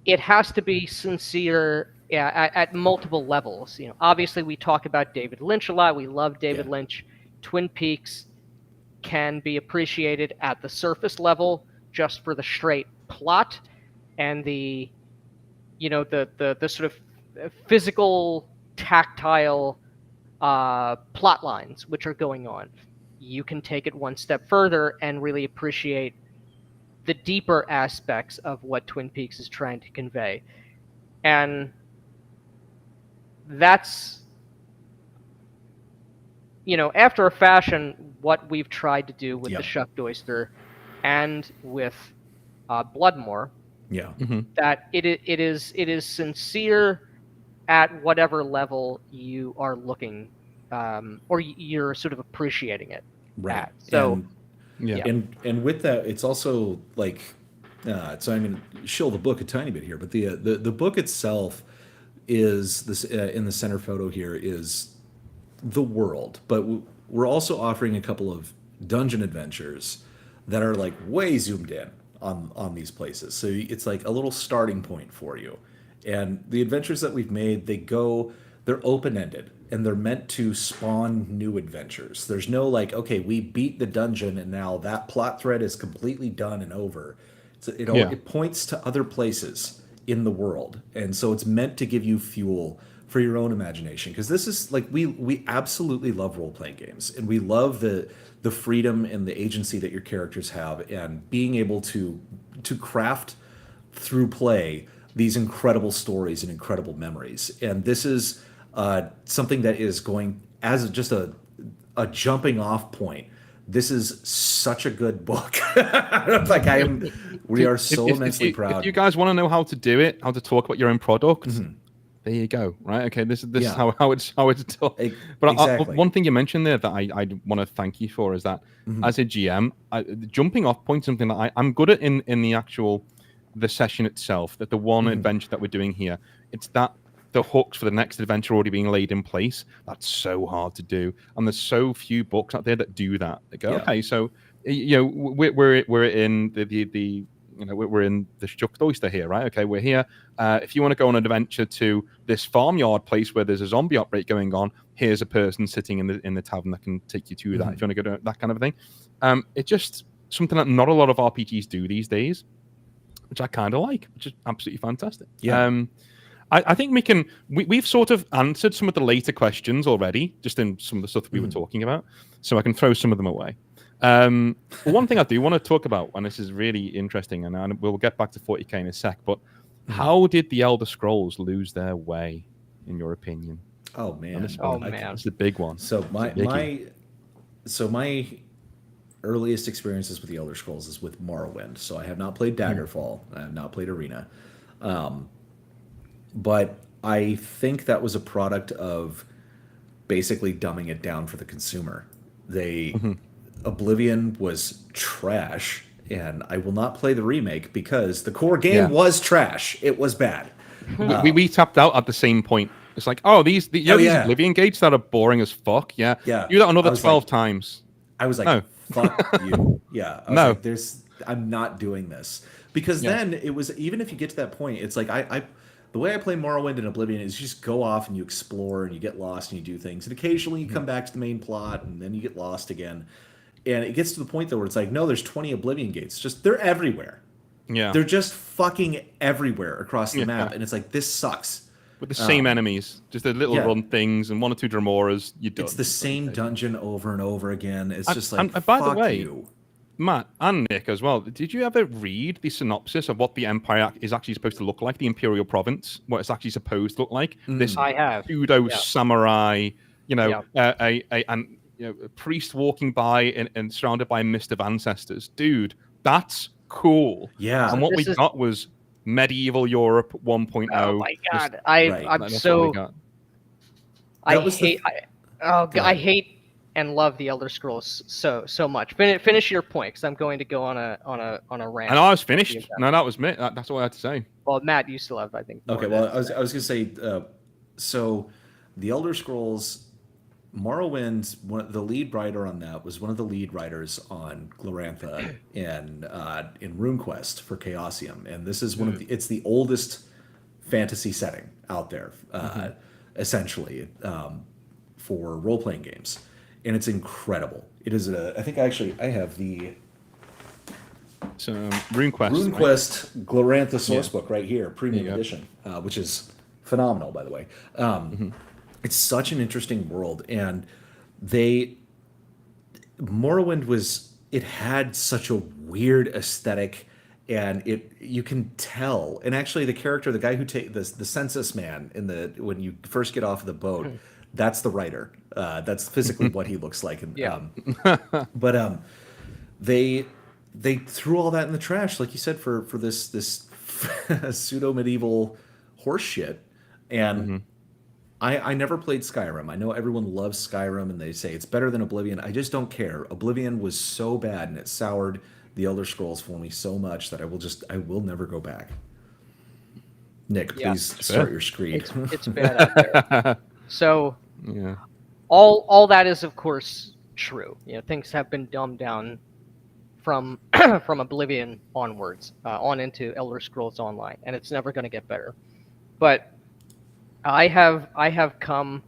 it has to be sincere at multiple levels. Obviously we talk about David Lynch a lot. We love David Lynch. Twin Peaks can be appreciated at the surface level just for the straight plot and the sort of physical, tactile plot lines which are going on. You can take it one step further and really appreciate the deeper aspects of what Twin Peaks is trying to convey. And that's, after a fashion, what we've tried to do with the Shucked Oyster and with Bloodmoor. Yeah. That it is sincere at whatever level you are looking, or you're sort of appreciating it. Right. At. So. And with that, it's also like, so I'm going to shill the book a tiny bit here, but the book itself is this in the center photo here is the world, but we're also offering a couple of dungeon adventures that are like way zoomed in on these places. So it's like a little starting point for you. And the adventures that we've made, they're open-ended. And they're meant to spawn new adventures. There's no like, okay, we beat the dungeon and now that plot thread is completely done and over. It points to other places in the world. And so it's meant to give you fuel for your own imagination, because this is like we absolutely love role playing games, and we love the freedom and the agency that your characters have, and being able to craft through play these incredible stories and incredible memories. And this is something that is going as just a jumping off point. This is such a good book. Like we are so immensely proud. If you guys want to know how to do it, how to talk about your own product, there you go. Right? Okay, this is how it's done. But Exactly. one thing you mentioned there that I want to thank you for is that as a GM, the jumping off point, something that I'm good at in the session itself, that the one adventure that we're doing here, it's that the hooks for the next adventure already being laid in place. That's so hard to do, and there's so few books out there that do that. They go, okay, so we're in the we're in the Shucked Oyster here, right? Okay, we're here. If you want to go on an adventure to this farmyard place where there's a zombie outbreak going on, here's a person sitting in the tavern that can take you to that. If you want to go to that kind of thing, it's just something that not a lot of RPGs do these days, which I kind of like, which is absolutely fantastic. Yeah. I think we've sort of answered some of the later questions already, just in some of the stuff that we were talking about, so I can throw some of them away. But one thing I do want to talk about, and this is really interesting, and we'll get back to 40k in a sec, but how did the Elder Scrolls lose their way, in your opinion? Oh man, it's a big one. So my earliest experiences with the Elder Scrolls is with Morrowind. So I have not played Daggerfall. I have not played Arena. But I think that was a product of basically dumbing it down for the consumer. Oblivion was trash, and I will not play the remake because the core game was trash. It was bad. We tapped out at the same point. It's like, these Oblivion gates that are boring as fuck. Yeah. Do that another 12 times. I was like, no. Fuck you. Yeah. I was like, I'm not doing this. Because then it was, even if you get to that point, it's like the way I play Morrowind and Oblivion is you just go off and you explore and you get lost and you do things. And occasionally you come back to the main plot and then you get lost again. And it gets to the point though where it's like, no, there's 20 Oblivion gates. Just they're everywhere. Yeah. They're just fucking everywhere across the map. And it's like, this sucks. With the same enemies. Just the little run things and one or two Dramoras, you're done. It's the same dungeon over and over again. It's just like, and by the way, Matt and Nick as well, did you ever read the synopsis of what the Empire is actually supposed to look like, the Imperial Province, what it's actually supposed to look like? This I have. pseudo samurai, a priest walking by and surrounded by a mist of ancestors. Dude, that's cool. Yeah. And what we got was medieval Europe 1.0. Oh my god. I'm so... I hate and love the Elder Scrolls so much. Finish your point, because I'm going to go on a rant. And I was finished. No, that was me. That's all I had to say. Well, Matt, you still have, I think. Okay. Well, I was going to say, so the Elder Scrolls, Morrowind, the lead writer on that was one of the lead writers on Glorantha in RuneQuest for Chaosium, and this is it's the oldest fantasy setting out there, essentially, for role playing games. And it's incredible. It is I think I have the RuneQuest Glorantha sourcebook right here, premium edition, which is phenomenal, by the way. It's such an interesting world, and Morrowind it had such a weird aesthetic, and you can tell. And actually, the character, the guy who the census man when you first get off of the boat. That's the writer. That's physically what he looks like. But they threw all that in the trash, like you said, for this pseudo medieval horse shit. And I never played Skyrim. I know everyone loves Skyrim and they say it's better than Oblivion. I just don't care. Oblivion was so bad and it soured the Elder Scrolls for me so much that I will never go back. Nick, please start your screed. It's bad out there. So all that is, of course, true. Things have been dumbed down from Oblivion onwards, on into Elder Scrolls Online, and it's never going to get better. But I have come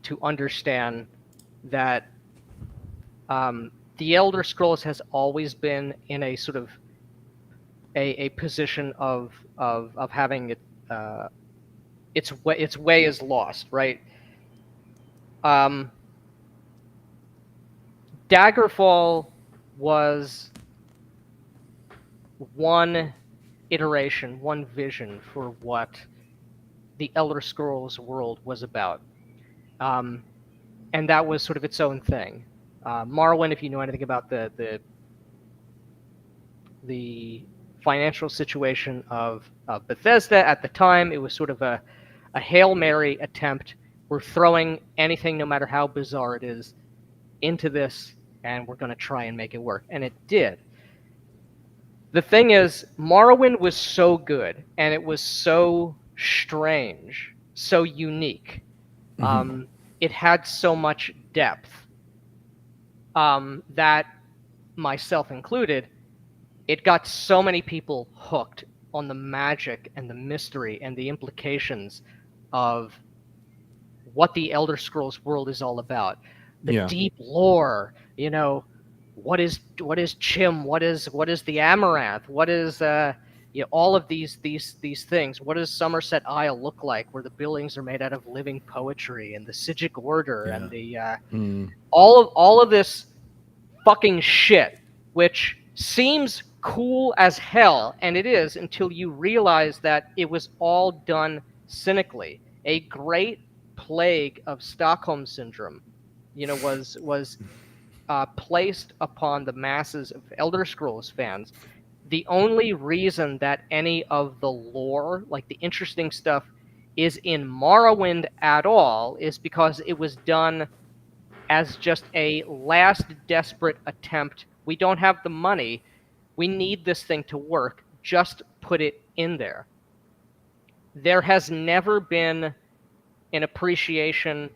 to understand that the Elder Scrolls has always been in a sort of a position of having its way is lost, right? Daggerfall was one iteration, one vision for what the Elder Scrolls world was about. And that was sort of its own thing. Morrowind, if you know anything about the financial situation of Bethesda at the time, it was sort of a Hail Mary attempt. We're throwing anything, no matter how bizarre it is, into this, and we're going to try and make it work. And it did. The thing is, Morrowind was so good, and it was so strange, so unique. It had so much depth that, myself included, it got so many people hooked on the magic and the mystery and the implications of what the Elder Scrolls world is all about. The deep lore, you know, what is Chim, what is the Amaranth, what is all of these things. What does Somerset Isle look like, where the buildings are made out of living poetry, and the Sigic Order, and the all of this fucking shit, which seems cool as hell, and it is, until you realize that it was all done cynically. A great plague of Stockholm syndrome, was placed upon the masses of Elder Scrolls fans. The only reason that any of the lore, like the interesting stuff, is in Morrowind at all is because it was done as just a last desperate attempt. We don't have the money. We need this thing to work. Just put it in there. There has never been an appreciation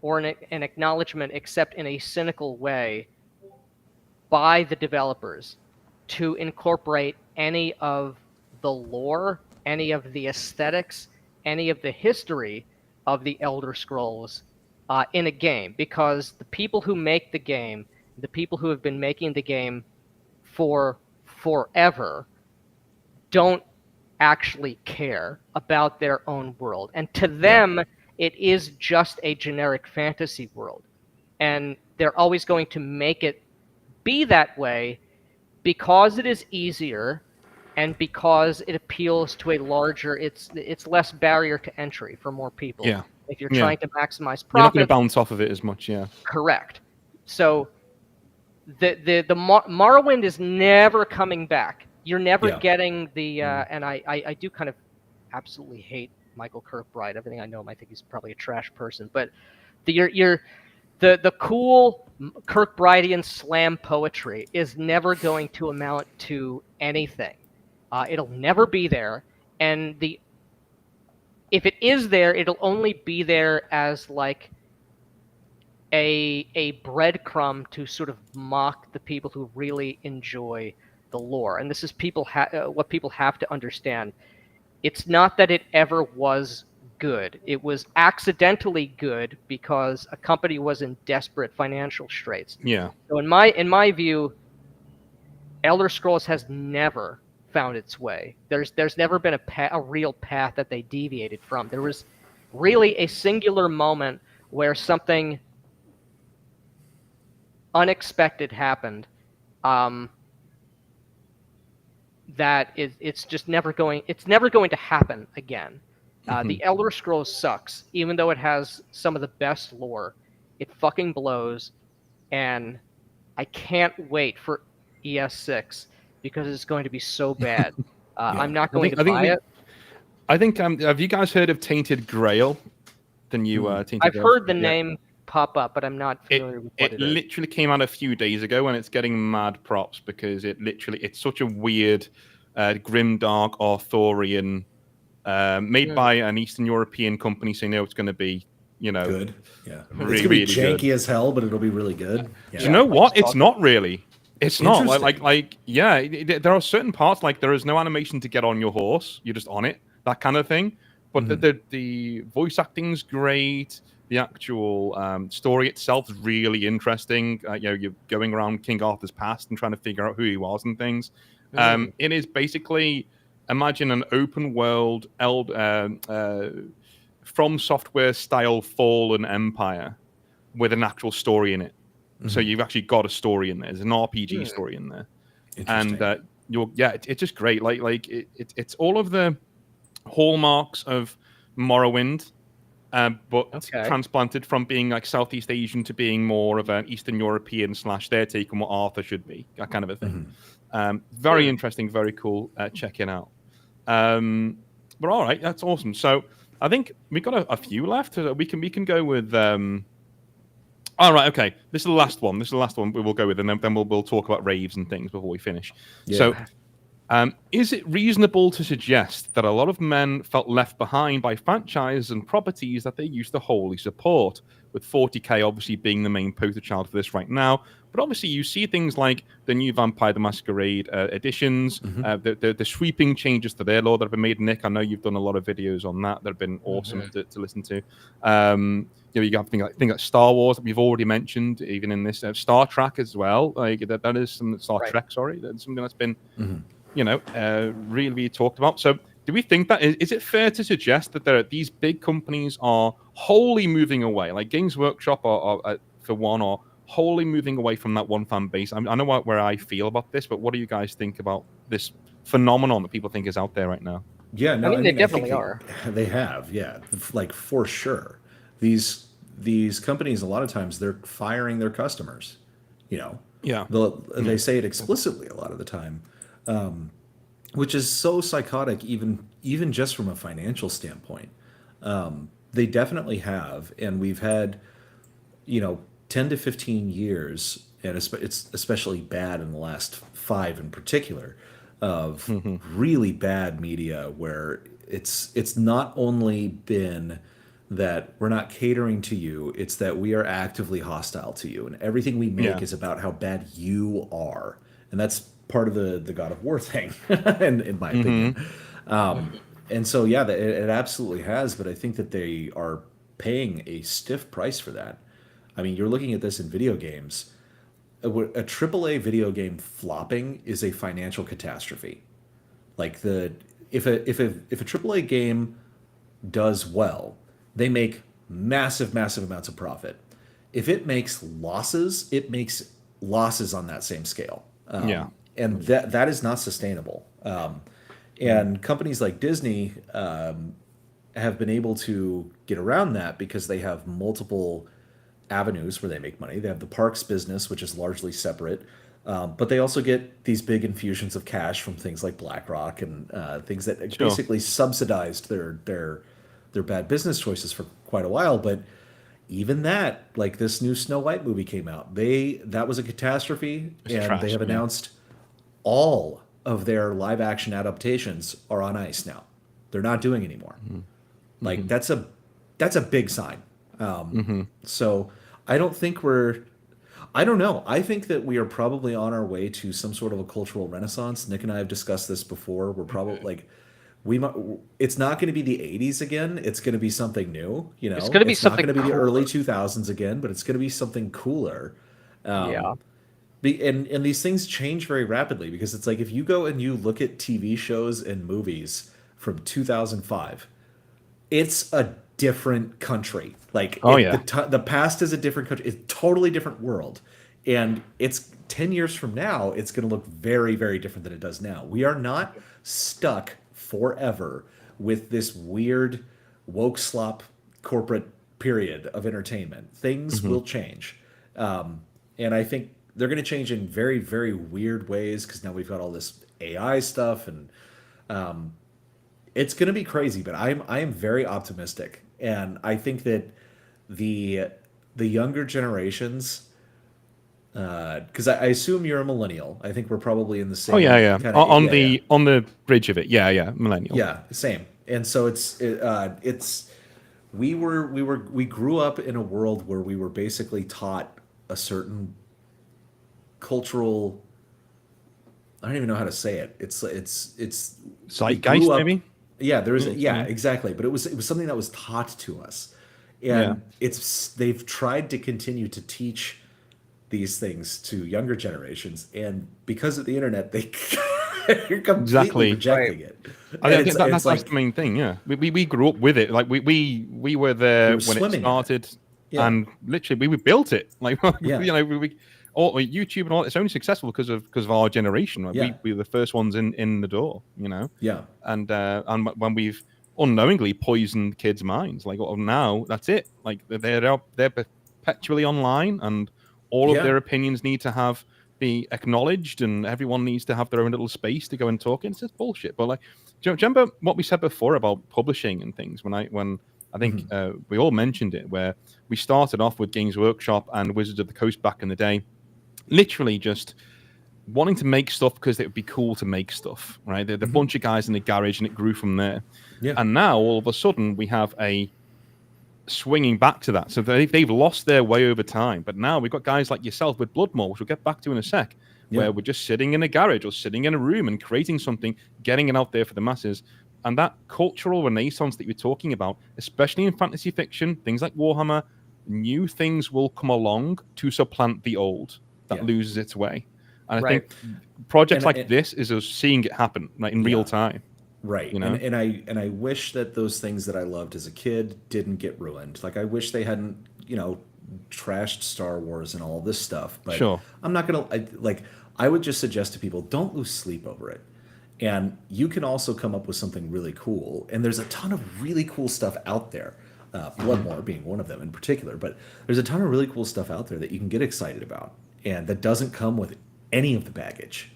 or an acknowledgement, except in a cynical way, by the developers to incorporate any of the lore, any of the aesthetics, any of the history of the Elder Scrolls in a game, because the people who make the game, the people who have been making the game for forever, don't actually care about their own world. And to them, it is just a generic fantasy world. And they're always going to make it be that way because it is easier and because it appeals to a larger, it's less barrier to entry for more people. Yeah. If you're trying to maximize profit. You're not going to bounce off of it as much, yeah. Correct. So the Morrowind is never coming back. You're never getting the and I do kind of absolutely hate Michael Kirkbride. Everything I know him, I think he's probably a trash person. But the cool Kirkbridean slam poetry is never going to amount to anything. It'll never be there, and if it is there, it'll only be there as like a breadcrumb to sort of mock the people who really enjoy the lore. And this is what people have to understand. It's not that it ever was good. It was accidentally good because a company was in desperate financial straits. Yeah. So in my view, Elder Scrolls has never found its way. There's never been a real path that they deviated from. There was really a singular moment where something unexpected happened. That it's just never going to happen again. The Elder Scrolls sucks, even though it has some of the best lore. It fucking blows, and I can't wait for ES6 because it's going to be so bad. I'm not going to buy it. I think have you guys heard of Tainted Grail? The new Tainted I've Grail? heard the name pop up, but I'm not familiar with what it is. It literally came out a few days ago, and it's getting mad props because it's such a weird, grim, dark, Arthurian, made by an Eastern European company, so you know it's going to be, good. Yeah, really, it's gonna be really janky good. as hell, but it'll be really good. Yeah. Do you know what? It's not really. It's not Interesting. there are certain parts, like there is no animation to get on your horse. You're just on it, that kind of thing. But the voice acting's great. The actual story itself is really interesting. You're going around King Arthur's past and trying to figure out who he was and things. It is basically, imagine an open world From Software style Fallen Empire with an actual story in it. So you've actually got a story in there. There's an RPG story in there, and it's just great. It's all of the hallmarks of Morrowind, but transplanted from being like Southeast Asian to being more of an Eastern European / their take on what Arthur should be, that kind of a thing. Very interesting, very cool. Check it out. But all right, that's awesome. So I think we got a few left. We can go with. All right, okay. This is the last one. We will go with, and then we'll talk about raves and things before we finish. Yeah. So, is it reasonable to suggest that a lot of men felt left behind by franchises and properties that they used to wholly support? With 40K obviously being the main poster child for this right now, but obviously you see things like the new Vampire the Masquerade editions, the sweeping changes to their lore that have been made. Nick, I know you've done a lot of videos on that have been awesome to listen to. You have things like Star Wars that we've already mentioned, even in this Star Trek as well. Like that is some Star Trek. Sorry, that's something that's been really talked about. So do we think that is it fair to suggest that these big companies are wholly moving away, like Games Workshop are for one, are wholly moving away from that one fan base? I know where I feel about this, but what do you guys think about this phenomenon that people think is out there right now? Yeah, no, I mean they definitely are. They have, yeah, like for sure. These companies, a lot of times, they're firing their customers. They say it explicitly a lot of the time. Which is so psychotic, even just from a financial standpoint. They definitely have, and we've had, 10 to 15 years, and it's especially bad in the last 5 in particular, of really bad media where it's not only been that we're not catering to you, it's that we are actively hostile to you, and everything we make is about how bad you are, and that's part of the God of War thing, in my opinion. And so, it absolutely has, but I think that they are paying a stiff price for that. I mean, you're looking at this in video games. A AAA video game flopping is a financial catastrophe. Like if a AAA game does well, they make massive amounts of profit. If it makes losses, it makes losses on that same scale. And that is not sustainable. And companies like Disney have been able to get around that because they have multiple avenues where they make money. They have the parks business, which is largely separate, but they also get these big infusions of cash from things like BlackRock and things that basically subsidized their bad business choices for quite a while. But even that, like this new Snow White movie came out, that was a catastrophe, and they have announced all of their live action adaptations are on ice now. They're not doing anymore. Like that's a big sign. So I don't think I don't know. I think that we are probably on our way to some sort of a cultural renaissance. Nick and I have discussed this before. We're probably it's not going to be the 80s again. It's going to be something new. It's going to be something. It's not going to be the early 2000s again, but it's going to be something cooler. And these things change very rapidly, because it's like if you go and you look at TV shows and movies from 2005, it's a different country. Like the past is a different country. It's a totally different world. And it's 10 years from now, it's going to look very, very different than it does now. We are not stuck forever with this weird woke slop corporate period of entertainment. Things will change. And I think they're going to change in very, very weird ways, because now we've got all this AI stuff, and it's going to be crazy. But I am very optimistic, and I think that the younger generations, because I assume you're a millennial. I think we're probably in the same. Oh yeah. On the bridge of it. Yeah, millennial. Yeah, same. And so we grew up in a world where we were basically taught a certain cultural, I don't even know how to say it. It's zeitgeist, maybe. Yeah, exactly. But it was something that was taught to us, and they've tried to continue to teach these things to younger generations, and because of the internet, they You're completely Exactly. projecting it. I And think that's the main thing. Yeah, we grew up with it. Like we were there were when it swimming in it. started, Yeah. and literally we built it. Like Yeah. you know, all YouTube and all. It's only successful because of our generation. Right? Yeah. We were the first ones in the door. You know. Yeah. And when we've unknowingly poisoned kids' minds, like now that's it. Like they're perpetually online, and all of Yeah. their opinions need to be acknowledged, and everyone needs to have their own little space to go and talk. It's just bullshit. But like, do you remember what we said before about publishing and things? When I think we all mentioned it, where we started off with Games Workshop and Wizards of the Coast back in the day, literally just wanting to make stuff because it would be cool to make stuff, right? They're a bunch of guys in the garage, and it grew from there. Yeah. And now all of a sudden we have a swinging back to that. So they've lost their way over time. But now we've got guys like yourself with Bloodmoor, which we'll get back to in a sec, where we're just sitting in a garage or sitting in a room and creating something, getting it out there for the masses. And that cultural renaissance that you're talking about, especially in fantasy fiction, things like Warhammer, new things will come along to supplant the old that loses its way. And I think projects like this is us seeing it happen, like in real time. Right. You know? And I wish that those things that I loved as a kid didn't get ruined. Like I wish they hadn't, trashed Star Wars and all this stuff. But Sure. I'm not gonna I would just suggest to people, don't lose sleep over it. And you can also come up with something really cool. And there's a ton of really cool stuff out there. Bloodmoor being one of them in particular, but there's a ton of really cool stuff out there that you can get excited about, and that doesn't come with any of the baggage,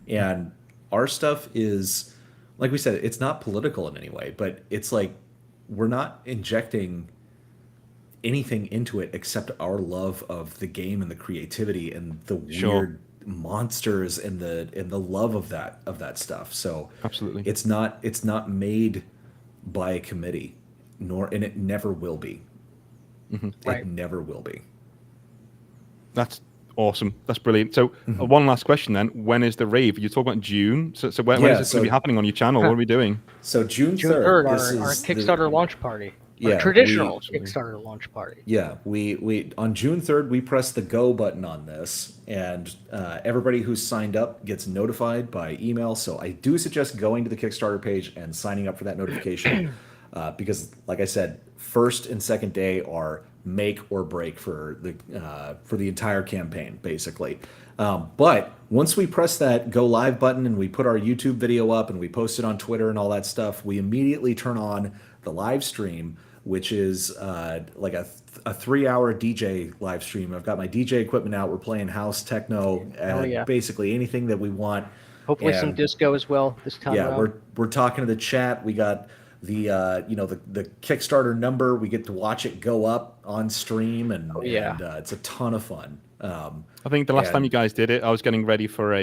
And our stuff is, like we said, it's not political in any way, but it's like we're not injecting anything into it except our love of the game and the creativity and the weird monsters and the love of that stuff. So absolutely, it's not made by a committee, and it never will be. It never will be. That's awesome. That's brilliant. So one last question then. When is the rave? You talk about June. So when is this going to be happening on your channel? What are we doing? So June 3rd, our Kickstarter launch party. Yeah, traditional Kickstarter launch party. Yeah, we on June 3rd we press the go button on this, and everybody who's signed up gets notified by email. So I do suggest going to the Kickstarter page and signing up for that notification, because, like I said, first and second day are make or break for the entire campaign, basically. But once we press that go live button and we put our YouTube video up and we post it on Twitter and all that stuff, we immediately turn on the live stream, which is like a 3-hour DJ live stream. I've got my DJ equipment out. We're playing house techno, basically anything that we want. Hopefully some disco as well this time. Yeah, we're talking to the chat. We got the the Kickstarter number. We get to watch it go up on stream, and it's a ton of fun. I think the last time you guys did it, I was getting ready for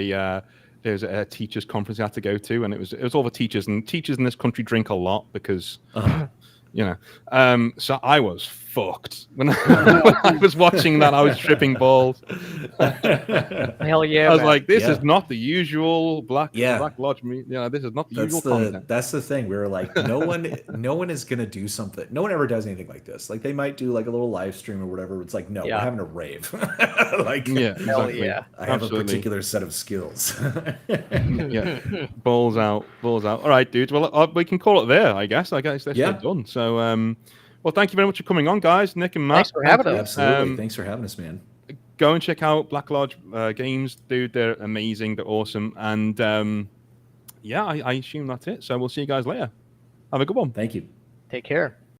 there's a teachers conference I had to go to, and it was all the teachers, and teachers in this country drink a lot because so I was fucked when I was watching that. I was tripping balls. Hell yeah! I was like, this is not the usual Black Lodge. This is not the usual content. That's the thing. We were like, no one is gonna do something. No one ever does anything like this. Like they might do like a little live stream or whatever. It's like, no, we're having a rave. Exactly. I have a particular set of skills. Balls out. All right, dudes. Well, we can call it there. I guess that's done. So, well, thank you very much for coming on, guys. Nick and Matt. Thanks for having us. Absolutely. Thanks for having us, man. Go and check out Black Lodge games, dude. They're amazing. They're awesome. And I assume that's it. So we'll see you guys later. Have a good one. Thank you. Take care.